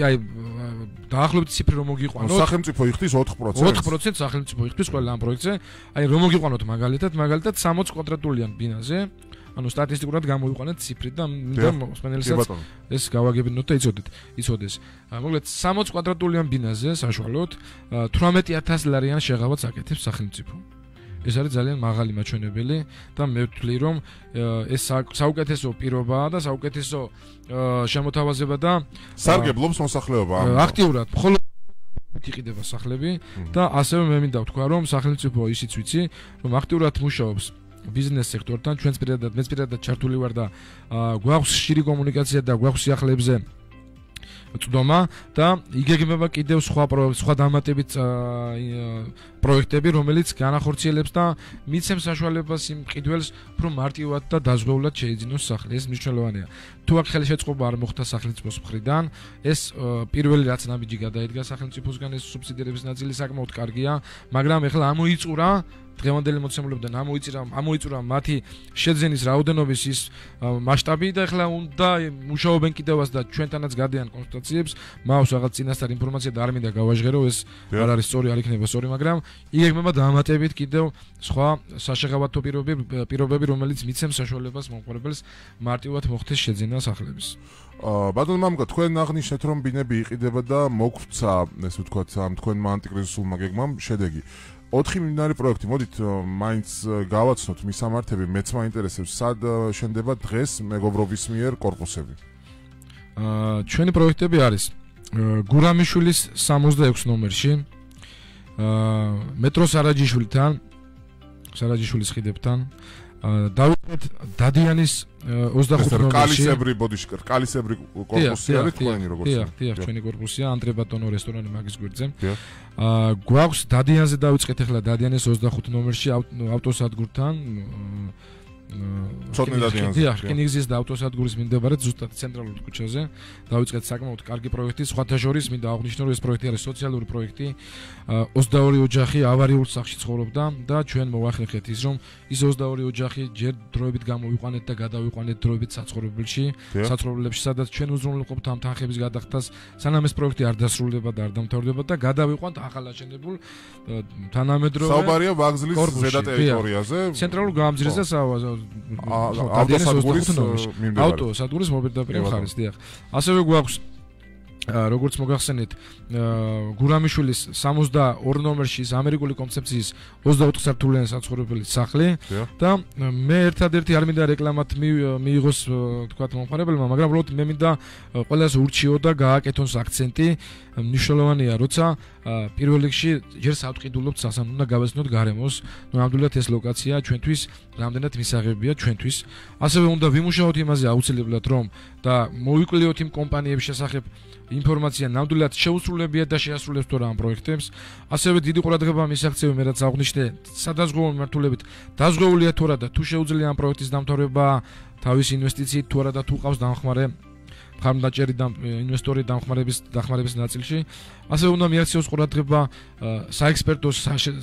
აი დაახლოებით ციფრი რომ მოგიყვანოთ. სახელმწიფო იხდის 4%. 4% სახელმწიფო იხდის ყველა ამ პროექტზე. აი რომ მოგიყვანოთ მაგალითად 60 კვადრატულიან ბინაზე. ანუ სტატისტიკურად გამოვიყვანეთ ციფრი და მსმენელისაც ეს გავაგებინოთ და იცოდეს. მოკლედ 60 კვადრატულიან ბინაზე საშუალოდ 18000 ლარიან შეღავაც აკეთებს სახელმწიფო. ეს არის ძალიან მაღალი მაჩვენებელი და მე ვთვლი რომ ეს საუკეთესო პირობაა და საუკეთესო შემოთავაზება და სარგებლობს მოსახლეობა. აქტიურად მხოლოდ იყიდება სახლები და ასევე მე მინდა ვთქვა რომ სახელმწიფო ისიც ვიცი რომ აქტიურად მუშაობს ბიზნეს სექტორთან ჩვენც პირადად ჩართული ვარ და გვაქვს ხშირი კომუნიკაცია და გვაქვს სიახლეებზე წვდომა და იგეგმება კიდევ სხვა დამატებით პროექტები, რომელიც განახორციელებს და მიცემს საშუალებას იმ მყიდველს, რომ მარტივად და დაზღვეულად შეიძინოს სახლი. ეს მნიშვნელოვანია. თუ აქ ხელშეწყობა არ მოხდა სახელმწიფოს მხრიდან, ეს პირველი რაც ნაბიჯი გადაიდგა სახელმწიფოსგან, ეს სუბსიდირების ნაწილი საკმაოდ კარგია, მაგრამ ეხლა ამოიწურა დღევანდელი მოცემულებიდან ამოიწურა მათი შეძენის რაოდენობის ის მასშტაბი და ეხლა უნდა მუშაობენ კიდევაც და ჩვენთანაც გადიან კონსულტაციებს, მაქვს რაღაც წინასწარ ინფორმაცია და არ მინდა გავაჟღერო, ეს არ არის სწორი, არ იქნება სწორი, მაგრამ იგეგმება დამატებით კიდევ სხვა საშეღავათო პირობები, რომელიც მიცემს საშუალებას მომხმარებელს მარტივად მოხდეს შეძენა სახლების. ბატონო მამუკა, თქვენ აღნიშნეთ რომ ბინები იყიდება და მოგვცა, ესე ვთქვათ, ამ თქვენმა ანტიკრიზისულმა გეგმამ შედეგი. 4 მიმდინარე პროექტი, მოდით მაინც გავაცნოთ მის სამართები, მეც მაინტერესებს, სად შენდება დღეს მეგობრობის მიერ კორპუსები. ჩვენი პროექტები არის გურამიშვილის 66 ნომერში, მეტრო სარაჯიშვილის ხიდებთან, დავით დადიანის 25 ნომერში. კალისებრი კორპუსი არის თქვენი როგორც. დიახ, ჩვენი კორპუსია, ანდრე ბატონო რესტორანი მაგის გვერდზე. გვაქვს დადიანზე დავიწყეთ ახლა დადიანის 25 ნომერში ავტოსადგურთან. რკინიგზის და ავტოსადგურის მიმდებარე ზუსტად ცენტრალურ ქუჩაზე დავიწყეთ საკმაოდ კარგი პროექტი. სხვათა შორის მინდა აღვნიშნო რომ ეს პროექტი არის სოციალური პროექტი. 22 ოჯახი ავარიულ სახლში ცხოვრობდა და ჩვენ მოვახერხეთ ის რომ ის 22 ოჯახი ჯერ დროებით გამოვიყვანეთ და გადავიყვანეთ დროებით საცხოვრებლებში, სადაც ჩვენ უზრუნველყოფთ ამ თანხების გადახდას, სანამ ეს პროექტი არ დასრულდება და არ დამთავრდება და გადავიყვანთ ახალაშენებულ თანამედროვე საუბარია ვაგზლის ზედა ტერიტორიაზე, ცენტრალურ გამზირზე ავტოსადგურის მოპირდაპირე მხარეს, დიახ. ასევე გვაქვს როგორც მოგახსენეთ, გურამიშვილის 62 ნომერში ამერიკული კონცეფციის 24 სართულიანი საცხოვრებელი სახლი და მე ერთადერთი არ მინდა რეკლამად მიიღოს თქვათ მომხმარებელმა, მაგრამ უბრალოდ მე მინდა ყველას ურჩიო და გააკეთოს აქცენტი. მნიშვნელოვანია, როცა პირველ რიგში ჯერ სავტყიდულობთ სასამ უნდა გავეცნოთ გარემოს, ნამდვილად ეს ლოკაცია ჩვენთვის რამდენად მისაღებია ჩვენთვის. ასევე უნდა ვიმუშაოთ იმაზე აუცილებლად, რომ და მოვიკვლიოთ იმ კომპანიების შესახებ ინფორმაცია ნამდვილად შეუსრულებია და შეასრულებს თორა ამ პროექტებს. ასევე დიდი ყურადღება მისაქცევი მე რაც აღვნიშნე, სადაზღვევო მიმართულებით დაზღვეულია თორა და თუ შეუძლია ამ პროექტის დამთავრება თავისი ინვესტიციით თორა და თუ ყავს დამხმარე ხარდაჭერი და ინვესტორი დახმარების ნაწილში. ასევე უნდა მიაქციოს ყურადღება საექსპერტო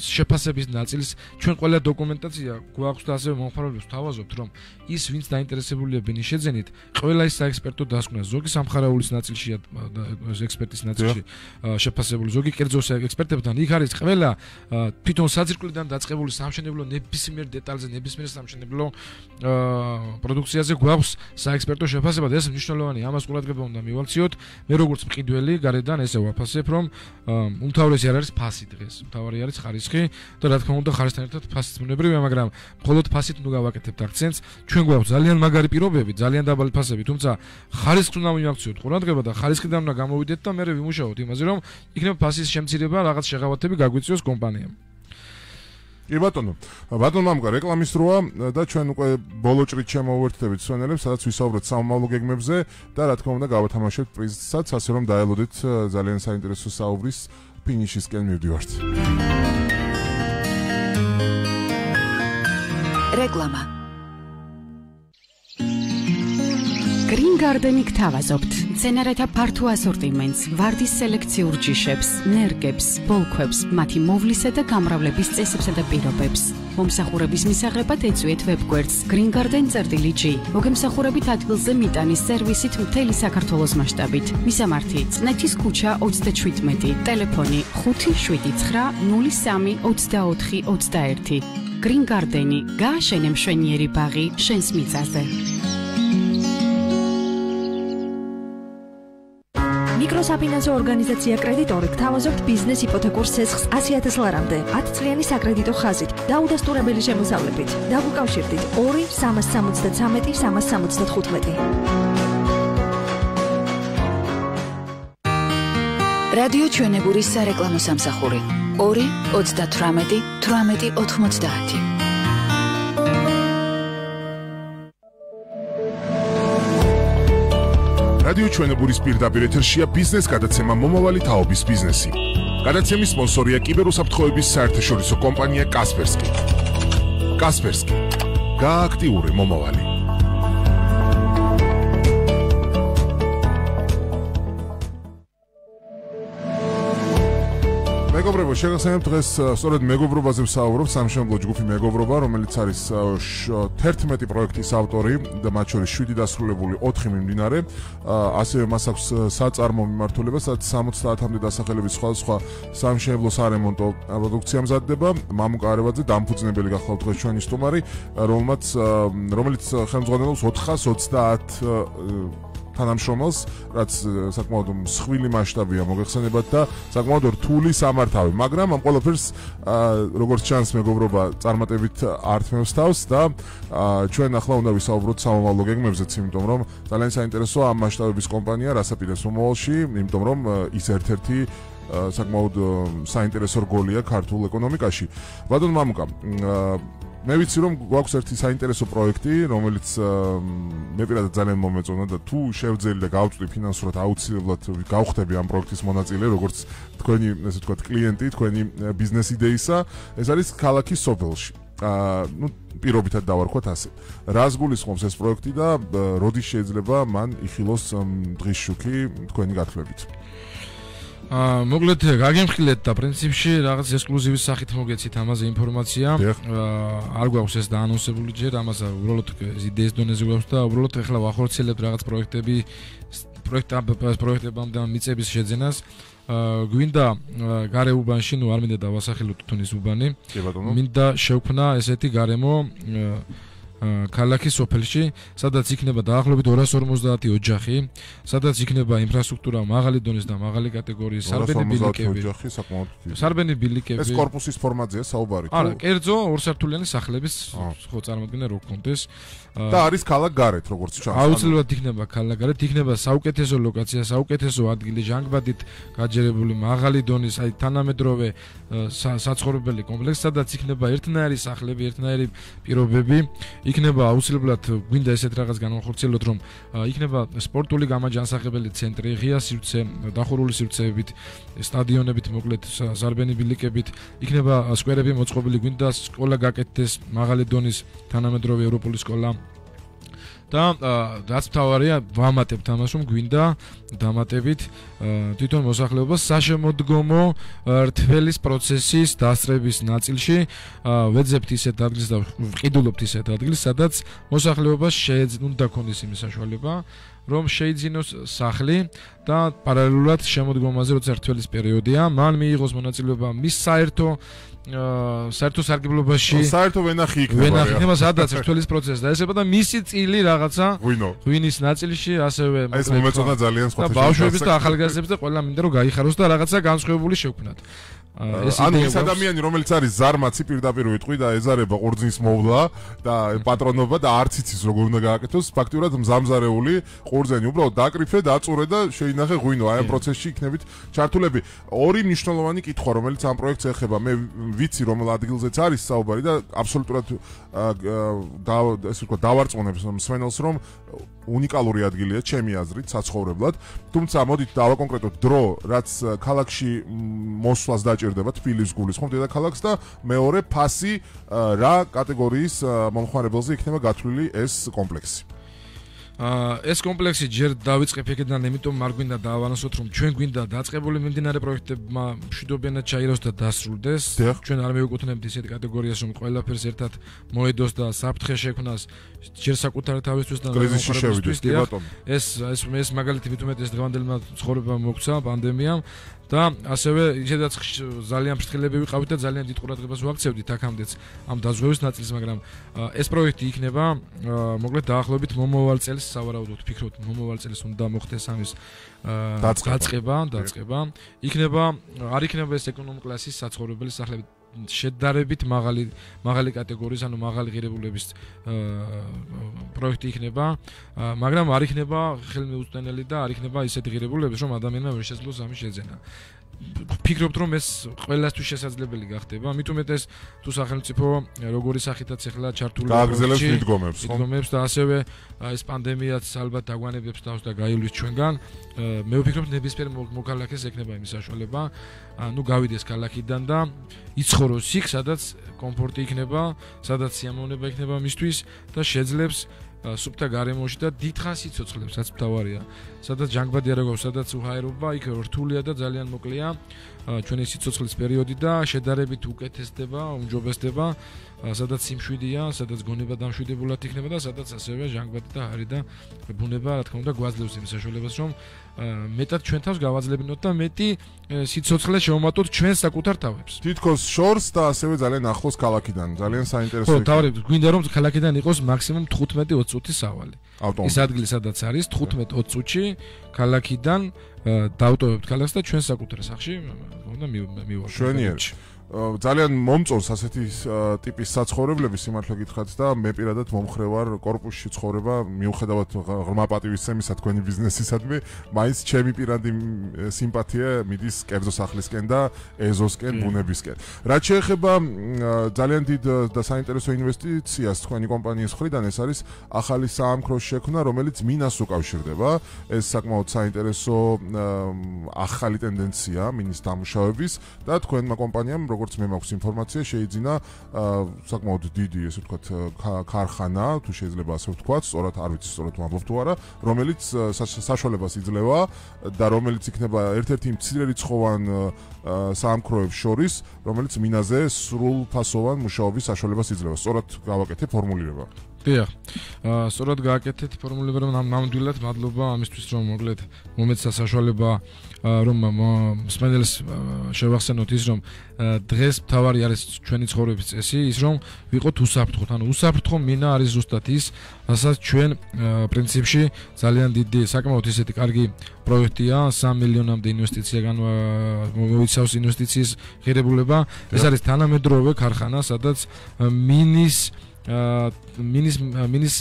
შეფასების ნაწილს. ჩვენ ყველა დოკუმენტაცია გვაქვს და ასევე მომხმარებლებს ვთავაზობთ, რომ ის ვინც დაინტერესებულია ბინის შეძენით, ყველა ის საექსპერტო დასკვნა, ზოგი სამხარაულის ნაწილშია ექსპერტის ნაწილში შეფასებული, ზოგი კერძო ექსპერტებთან იქ არის ყველა თვითონ საძირკვლიდან დაწყებული სამშენებლო ნებისმიერ დეტალზე, ნებისმიერ სამშენებლო პროდუქციაზე გვაქვს საექსპერტო შეფასება და ეს მნიშვნელოვანია. ამას ყურადღება უნდა მივალციოთ. მე როგორც მყიდველი გარედან ესე ვაფასებ, რომ უმთავრესი არ არის ფასი დღეს. მთავარი არის ხარისხი და რა თქმა უნდა ხარისხთან ერთად ფასიც უნებრივია, მაგრამ მხოლოდ ფასით უნდა გავაკეთებთ აქცენტს. ჩვენ გვაქვს ძალიან მაგარი პირობები, ძალიან დაბალი ფასები, თუმცა ხარისხს უნდა მივაქციოთ ყურადღება და ხარისხიდან უნდა გამოვიდეთ და მერე ვიმუშაოთ იმაზე, რომ იქნება ფასის შემცირება, რაღაც შეღავათები გაგვიწიოს კომპანიამ. კი ბატონო, მამუკა, რეკლამის დროა და ჩვენ უკვე ბოლო ჭრით შემოვერთდებით სვენელებს, სადაც ვისაუბრეთ სამომავლო გეგმებზე და რა თქმა უნდა გავათამაშებთ პრიზსაც, ასე რომ დაელოდეთ ძალიან საინტერესო საუბრის ფინიშისკენ მივდივართ. რეკლამა. Green Garden-ი გთავაზობთ. მცენარეთა ფართო ასორტიმენტს, ვარდის სელექციურ ჯიშებს, ნერგებს, ბოლქვებს, მათი მოვლისა და გამრავლების წესებსა და პირობებს. მომსახურების მისაღებად ეწვიეთ ვებგვერდს greengarden.gr. მოგემსახურებით ადგილზე მიტანის სერვისით მთელი საქართველოს მასშტაბით. მისამართი: წნეთის ქუჩა 37, ტელეფონი 579032421. Green Garden-ი გააშენე მშვენიერი ბაღი შენს მიწაზე. მიკროსაფინანსო ორგანიზაცია კრედიტორი გთავაზობთ ბიზნეს იპოთეკურ სესხს 100,000 ლარამდე 10 წლიანი საკრედიტო ხაზით და უდასტურებელი შემოსავლებით. დაგუკავშირდით 2 373 375. რადიო ჩვენებურის სარეკლამო სამსახური 2 38 18 90. რადიო ჩვენებურის პირდაპირ ეთერშია ბიზნეს გადაცემა მომავალი თაობის ბიზნესი. გადაცემის სპონსორია კიბერუსაფრთხოების საერთაშორისო კომპანია კასპერსკი. კასპერსკი. გააქტიური მომავალი. მეგობრებო, შეგახსენებთ დღეს სწორედ მეგობრობაზე ვსაუბრობ, სამშენებლო ჯგუფი მეგობრობა, რომელიც არის 11 პროექტის ავტორი და მათ შორის 7 დასრულებული, 4 მიმდინარე. ასევე მას აქვს საწარმო მიმართულება, სადაც 70-მდე დასახელების სხვადასხვა სამშენებლო სარემონტო პროდუქცია მზადდება. მამუკა არევაძე დამფუძნებელი გახლავთ დღეს ჩვენი სტუმარი, რომელიც ხელმძღვანელობს 430 თანამშრომელს, რაც საკმაოდ მსხვილი მასშტაბია მოგეხსენებათ და საკმაოდ რთული სამართავი, მაგრამ ამ ყველაფერს როგორც ჩანს მეგობრობა წარმატებით ართმევს თავს და ჩვენ ახლა უნდა ვისაუბროთ სამომავლო გეგმებზეც, იმიტომ რომ ძალიან საინტერესოა ამ მასშტაბების კომპანია რასაპირეს მომავალში, იმიტომ რომ ის ერთ-ერთი საკმაოდ საინტერესო რგოლია ქართულ ეკონომიკაში. ბატონ მამუკა, მე ვიცი რომ გვაქვს ერთი საინტერესო პროექტი, რომელიც მე პირადად ძალიან მომეწონა და თუ შევძელი და გავწვდი ფინანსურად აუცილებლად გავხდები ამ პროექტის მონაწილე, როგორც თქვენი, ესე ვთქვათ, კლიენტი, თქვენი ბიზნეს იდეისა, ეს არის ქალაქი სოფელში. პირობითად დავარქვათ ასე. რას გულისხმობს ეს პროექტი და როდის შეიძლება მან იხილოს დღის შუქი თქვენი გათვლებით? მოკლედ გაგემხილეთ და პრინციპში რაღაც ექსკლუზივის სახით მოგეცით ამაზე ინფორმაცია. არ გვაქვს ეს დაანონსებული ჯერ, ამას უბრალოდ იდეის დონეზე გვაქვს და უბრალოდ ახლა ვახორციელებთ რაღაც პროექტებამდე მიწების შეძენას. გვინდა გარე უბანში, ნუ არ მინდა დავასახელოთ თუნის უბანი. მინდა შევქმნა ესეთი გარემო ქალაქის სოფელში, სადაც იქნება დაახლოებით 250 ოჯახი, სადაც იქნება ინფრასტრუქტურა მაღალი დონის და მაღალი კატეგორიის სარბენი ბილიკები. სარბენი ბილიკები. ეს კორპუსის ფორმაზეა საუბარი. არა, კერძო ორსართულიანი სახლების ხო წარმოადგენა რო კონდეს. და არის ქალაქ გარეთ, როგორც ჩანს. აუცილებლად იქნება ქალაქ გარეთ, იქნება საუკეთესო ლოკაცია, საუკეთესო ადგილი, ჟანგბადით გაჯერებული მაღალი დონის, აი თანამედროვე საცხოვრებელი კომპლექსი, სადაც იქნება ერთნაირი სახლები, ერთნაირი პირობები. იქნება აუცილებლად გვინდა ესეთ რაღაც განახორციელოთ, რომ იქნება სპორტული გამაჯანსაღებელი ცენტრი, ღია სივრცე, დახურული სივრცეებით, სტადიონებით, მოკლედ სარბენი ბილიკებით, იქნება სკვერები მოწყობილი, გვინდა სკოლა გაკეთდეს, მაღალი დონის თანამედროვე ევროპული სკოლა. და რაც მთავარია, ვამატებთ ამას, რომ გვინდა დამატებით თვითონ მოსახლეობას საშემოდგომო რთველის პროცესის დასწრების ნაწილში ვეძებთ ისეთ ადგილს და ვყიდულობთ ისეთ ადგილს, სადაც მოსახლეობას უნდა ქონდეს იმის საშუალება, რომ შეიძინოს სახლი და პარალელურად შემოდგომაზე, როცა რთველის პერიოდია, მან მიიღოს მონაწილეობა მის საერთო სარგებლობაში, საერთო ვენახი იქნება სადაც რთველის პროცესი და ესება და მისი წილი რაღაცა ღვინის ნაწილში, ასევე ეს მომეწონა ძალიან სხვა ბავშვების და ახალგაზრდებს და ყველა მინდა რომ გაიხაროს და რაღაცა განსხვავებული შევქმნათ. ანუ ის ადამიანი, რომელიც არის ზარმაცი, პირდაპირ ვიტყვი და ეზარება ყურძნის მოვლა და პატრონობა და არც იცის როგორ უნდა გააკეთოს, ფაქტიურად მზამზარეული ყურძენი უბრალოდ დააკრიფე, დაწურე და შეინახე ღვინო. აი ამ პროცესში იქნებით ჩართულები. ორი მნიშვნელოვანი კითხვა, რომელიც ამ პროექტს ეხება, მე ვიცი რომელ ადგილზეც არის საუბარი და აბსოლუტურად ესე ვთქვათ დავარწმუნებს მსმენელს, რომ უნიკალური ადგილია ჩემი აზრით საცხოვრებლად. თუმცა მოდით დავაკონკრეტოთ დრო, რაც ქალაქში მოსვლას დაჭირდება, თბილისს გულისხმობ დედაქალაქს და მეორე ფასი რა კატეგორიის მომხმარებელზე იქნება გათვლილი ეს კომპლექსი. ეს კომპლექსი ჯერ დავიწყებ ეგედან, იმიტომ არ გვინდა დავანასოთ, რომ ჩვენ გვინდა დაწყებული მიმდინარე პროექტებმა მშვიდობიანად ჩაიროს და დასრულდეს. ჩვენ არ მევიკუთვნებთ ისეთ კატეგორიას, რომ ყველაფერს ერთად მოედოს და საფრთხე შექმნას ჯერ საკუთარი თავისთვის და კრიზისში კი ბატონო. ეს მაგალითი მithumet ეს დღევანდელმა ცხოვრებამ მოგცა პანდემიამ და ასევე ისედაც ძალიან ფრთხილები ვიყავით და ძალიან დიდ ყურადღებას ვაქცევდით აქამდეც ამ დაზღვევის ნაწილს, მაგრამ ეს პროექტი იქნება მოკლედ დაახლოებით მომავალ წელს სავარაუდოდ ვფიქრობთ მომავალ წელს უნდა მოხდეს ამის დაწყება. არ იქნება ეს ეკონომ კლასის საცხოვრებელი სახლები შედარებით მაღალი კატეგორიის, ანუ მაღალი ღირებულების პროექტი იქნება, მაგრამ არ იქნება ხელმიუწვდენელი და არ იქნება ისეთი ღირებულების, რომ ადამიანმა ვერ შეძლოს ამის შეძენა. ვფიქრობთ, რომ ეს ყველასთვის შესაძლებელი გახდება, მით უმეტეს თუ სახელმწიფო როგორი სახითაც ახლა ჩართული გააგრძელებს მიდგომებს და ასევე ეს პანდემიაც ალბათ დაგვანებებს თავს და გაივლის ჩვენგან. მე ვფიქრობ, ნებისმიერ მოქალაქეს ექნება იმის საშუალება, გავიდეს ქალაქიდან და იცხოვროს იქ, სადაც კომფორტი იქნება, სადაც სიამოვნება იქნება მისთვის და შეძლებს სუფთა გარემოში და დიდხანს იცოცხლებს, რაც მთავარია. სადაც ჯანგბადი არ აქვს, სადაც უჰაერობა, იქ რთულია და ძალიან მოკლეა ჩვენი სიცოცხლის პერიოდი და შედარებით უკეთესდება, უმჯობესდება, სადაც სიმშვიდეა, სადაც გონება დამშვიდებულად იქნება და სადაც ასევე ჯანგბადი და ჰარი და ბუნება, რა თქმა უნდა, გვაძლევს იმის საშუალებას, რომ მეტად ჩვენ თავს გავაძლებინოთ და მეტი სიცოცხლე შევმატოთ ჩვენ საკუთარ თავებს. თითქოს შორს და ასევე ძალიან ახლოს ქალაქიდან. ძალიან საინტერესო. ხო, თავი გვინდა რომ ქალაქიდან იყოს მაქსიმუმ 15-20 წუთის სავალი. ის ადგილი სადაც არის 15-20 წუთში ქალაქიდან დავტოვებთ ქალაქს და ჩვენ საკუთარ სახლში უნდა მივართ. შვენიერი. ძალიან მომწონს ასეთი ტიპის საცხოვრებლები, სიმართლე გითხრათ და მე პირადად მომხრევარ კორპუსში ცხოვრება, მიუხედავად ღრმა პატივისცემისა თქვენი ბიზნესისადმი, მაინც ჩემი პირადი სიმპათია მიდის კერძო სახლისკენ და ეზოსკენ, ბუნებისკენ. რაც შეეხება ძალიან დიდ და საინტერესო ინვესტიციას თქვენი კომპანიის მხრიდან, ეს არის ახალი საამქროს შექმნა, რომელიც მინას უკავშირდება. ეს საკმაოდ საინტერესო ახალი ტენდენცია მინის დამუშავების და თქვენმა კომპანიამ როგორც მე მაქვს ინფორმაცია, შეიძინა საკმაოდ დიდი, ესე ვთქვათ, ქარხანა, თუ შეიძლება ასე ვთქვათ, სწორად არ ვიცი სწორად ვამბობ თუ არა, რომელიც საშუალებას იძლევა და რომელიც იქნება ერთ-ერთი მცირერიცხოვან საამქროებს შორის, რომელიც მინაზე სრულფასოვან მუშაობის საშუალებას იძლევა. სწორად გავაკეთე ფორმულირება. დიახ. სწორად გააკეთეთ ფორმულირება, რომ ნამდვილად მადლობა ამისთვის, რომ მოკლედ მომეცა საშუალება რომ მსმენელს შევახსენოთ ის, რომ დღეს მთავარი არის ჩვენი ცხოვრების წესი, ის რომ ვიყოთ უსაფრთხოდ. ანუ უსაფრთხო მინა არის ზუსტად ის, რასაც ჩვენ პრინციპში ძალიან დიდი, საკმაოდ ისეთი კარგი პროექტია, 3 მილიონამდე ინვესტიცია მოიცავს ინვესტიციის ღირებულება. ეს არის თანამედროვე ქარხანა, სადაც მინის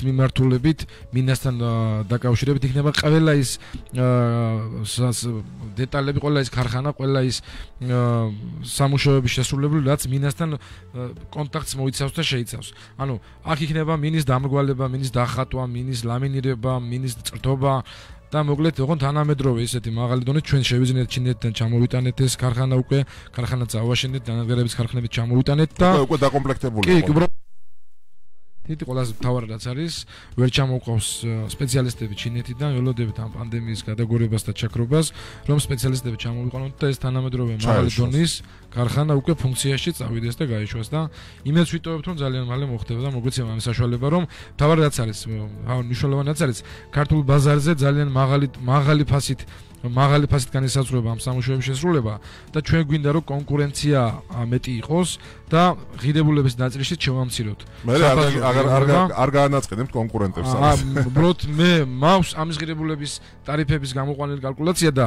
მიმართულებით, მინასთან დაკავშირებით იქნება ყველა ის დეტალები, ყველა ის ქარხანა, ყველა ის სამუშაოების შესრულებული, რაც მინასთან კონტაქტს მოიცავს და შეიცავს. ანუ აქ იქნება მინის დამრგვალება, მინის დახატვა, მინის ლამინირება, მინის წრთობა და მოკლედ ოღონდ თანამედროვე ისეთი მაღალი დონე ჩვენ შევიძინეთ ჩინეთიდან ჩამოვიტანეთ ეს ქარხანა უკვე, ქარხანა წავაშენეთ, დანადგარების ქარხნებით ჩამოვიტანეთ და უკვე დაკომპლექტებული. თითი ყველაზე მთავარი რაც არის, ვერ ჩამოყავს სპეციალისტები ჩინეთიდან, ველოდებით ამ პანდემიის გადაგორებას და ჩაქრობას, რომ სპეციალისტები ჩამოვიყვანოთ და ეს თანამედროვე მაღალი დონის ქარხანა უკვე ფუნქციაში წავიდეს და გაიშვას და იმედს ვიტოვებთ, რომ ძალიან მალე მოხდება და მოგვეცემა ამ საშუალება, რომ მთავარი რაც არის, მნიშვნელოვანი რაც არის, ქართულ ბაზარზე ძალიან მაღალი ფასით განისაზღვრება ამ სამუშაოების შესრულება და ჩვენ გვინდა რომ კონკურენცია მეტი იყოს და ღირებულების ნაწილშიც შევამციროთ. მე არ გაანაწყენებთ კონკურენტებს ამას. უბრალოდ მე მაქვს ამის ღირებულების ტარიფების გამოყვანილი კალკულაცია და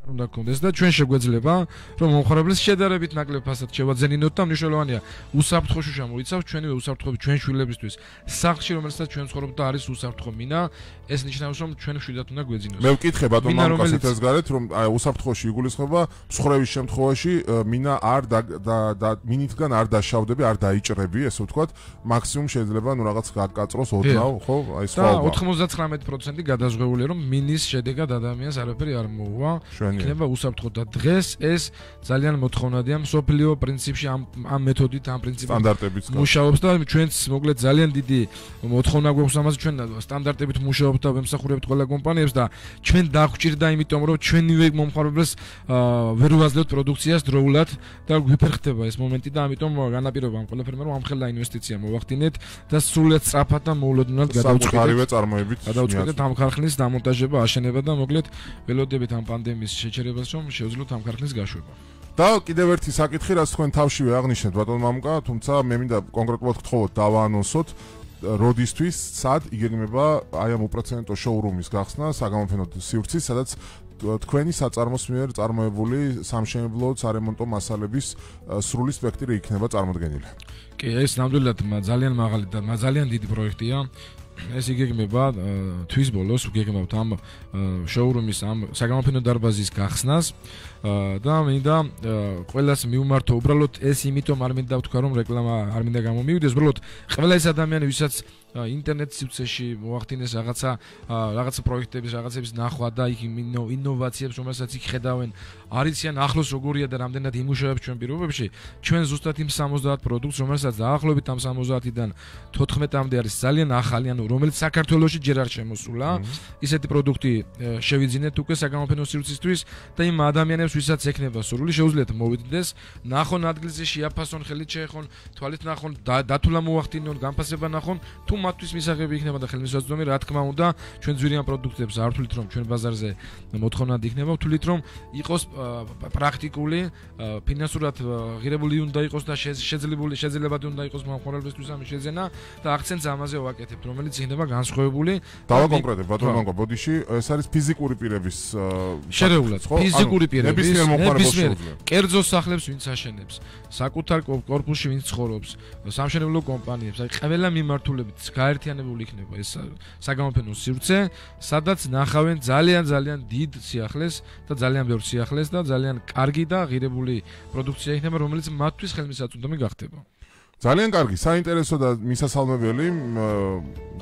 უნდა გქონდეს და ჩვენ შეგვეძლება რომ მომხმარებელს შედარებით ნაკლებ ფასად შევაძენინოთ და მნიშვნელოვანია უსაფრთხოში შემოიცავს ჩვენივე უსაფრთხოები ჩვენ შვილებისთვის სახლში რომელსაც ჩვენ ცხოვრობთ და არის უსაფრთხო მინა ეს ნიშნავს რომ ჩვენ შვიდად უნდა გვეძინოს. მე ვკითხე ბატონ მამუკას ეს გარეთ რომ უსაფრთხოში იგულისხმება მსხრევის შემთხვევაში მინა არ და მინითგან არ დაშავდები, არ დაიჭრები, ესე ვთქვათ, მაქსიმუმ შეიძლება ნუ რაღაც გაკაწროს ოდნავ, ხო? აი სხვა. და 99% გადაზღვეულია რომ მინის შედეგად ადამიანს არაფერი არ მოუვა. იქნება უსაფრთხო და დღეს ეს ძალიან მოთხოვნადია მსოფლიო პრინციპში ამ მეთოდით ამ პრინციპით სტანდარტებით მუშაობს და ჩვენც მოკლედ ძალიან დიდი მოთხოვნა გვაქვს ამაზე ჩვენ სტანდარტებით მუშაობთ და ვემსახურებთ ყველა კომპანიებს და ჩვენ დაგვჭირდა იმიტომ რომ ჩვენივე მომხმარებელს ვერ ვაძლევთ პროდუქციას დროულად და გვიფერხდება ეს მომენტი და ამიტომ განაპირობა ამ ყველაფერმა რომ ამხელა ინვესტიცია მოვახდინეთ და სრულად სწრაფად და მოულოდნელად გადავწყვეტეთ ამ ქარხნის დამონტაჟება, აშენება და მოკლედ ველოდებით ამ პანდემიის შეჩერებას რომ შევძლოთ ამ ქარხნის გაშვება. და კიდევ ერთი საკითხი, რაც თქვენ თავშივე აღნიშნეთ ბატონ მამუკა, თუმცა მე მინდა კონკრეტულად გთხოვოთ დავაანონსოთ როდისთვის, სად იგეგმება აი ამ უპრეცედენტო შოურუმის გახსნა საგამოფენო სივრცის, სადაც თქვენი საწარმოს მიერ წარმოებული სამშენებლო სარემონტო მასალების სრული სპექტრი იქნება წარმოდგენილი. კი, ეს ნამდვილად ძალიან მაღალი და ძალიან დიდი პროექტია. ეს იგეგმება თვის ბოლოს ვიგეგმავთ ამ შოურუმის ამ საგამოფენო დარბაზის გახსნას და მინდა ყველას მივმართო უბრალოდ ეს იმიტომ არ მინდა ვთქვა რომ რეკლამა არ მინდა გამომივიდეს უბრალოდ ყველა ეს ადამიანი ვისაც ინტერნეტ სივრცეში მოახდინეს რაღაცა პროექტების რაღაცების ნახვა და იქ ინოვაციებს რომელსაც იქ ხედავენ არიციან ახლოს როგორია და რამდენად იმუშავებს ჩვენ პირობებში ჩვენ ზუსტად იმ 70 პროდუქტს რომელსაც დაახლოებით ამ 70-დან 14-მდე არის ძალიან ახალი ანუ რომელიც საქართველოში ჯერ არ შემოსულა ისეთი პროდუქტი შევიძინეთ უკვე საგამოფენო სივრცისთვის და იმ ადამიანებს ვისაც ექნება სურვილი შეუძლიათ მოვიდნენ ნახონ ადგილზე შეაფასონ ხელით შეეხონ თვალით ნახონ დათულა მოახდინონ განფასება ნახონ თუ მათთვის მისაღები იქნება და ხელმისაწვდომი რა თქმა უნდა ჩვენ ძვირიან პროდუქტებს არ ვთვლით რომ ჩვენ ბაზარზე მოთხოვნად იქნება ვთვლით რომ იყოს პრაქტიკული ფინანსურად ღირებული უნდა იყოს და შეძლებადი უნდა იყოს მომხმარებელისთვის ამის შეძენა და აქცენტს ამაზე ვაკეთებთ რომელიც იქნება განსხვავებული დავაკონკრეტებ ბატონო მამუკა ბოდიში ეს არის ფიზიკური პირების შერეულად ფიზიკური პირების ნებისმიერ კერძო სახლებს ვინც აშენებს საკუთარ კორპუსში ვინც ცხოვრობს სამშენებლო კომპანიებს აი ყველა მიმართულებით გაერთიანებული იქნება ეს საგამოფენო სივრცე სადაც ნახავენ ძალიან დიდ სიახლეს და ძალიან ბევრ სიახლეს და ძალიან კარგი და ღირებული პროდუქცია იქნება რომელიც მათთვის ხელმისაწვდომი გახდება ძალიან კარგი, საინტერესო და მისასალმებელი,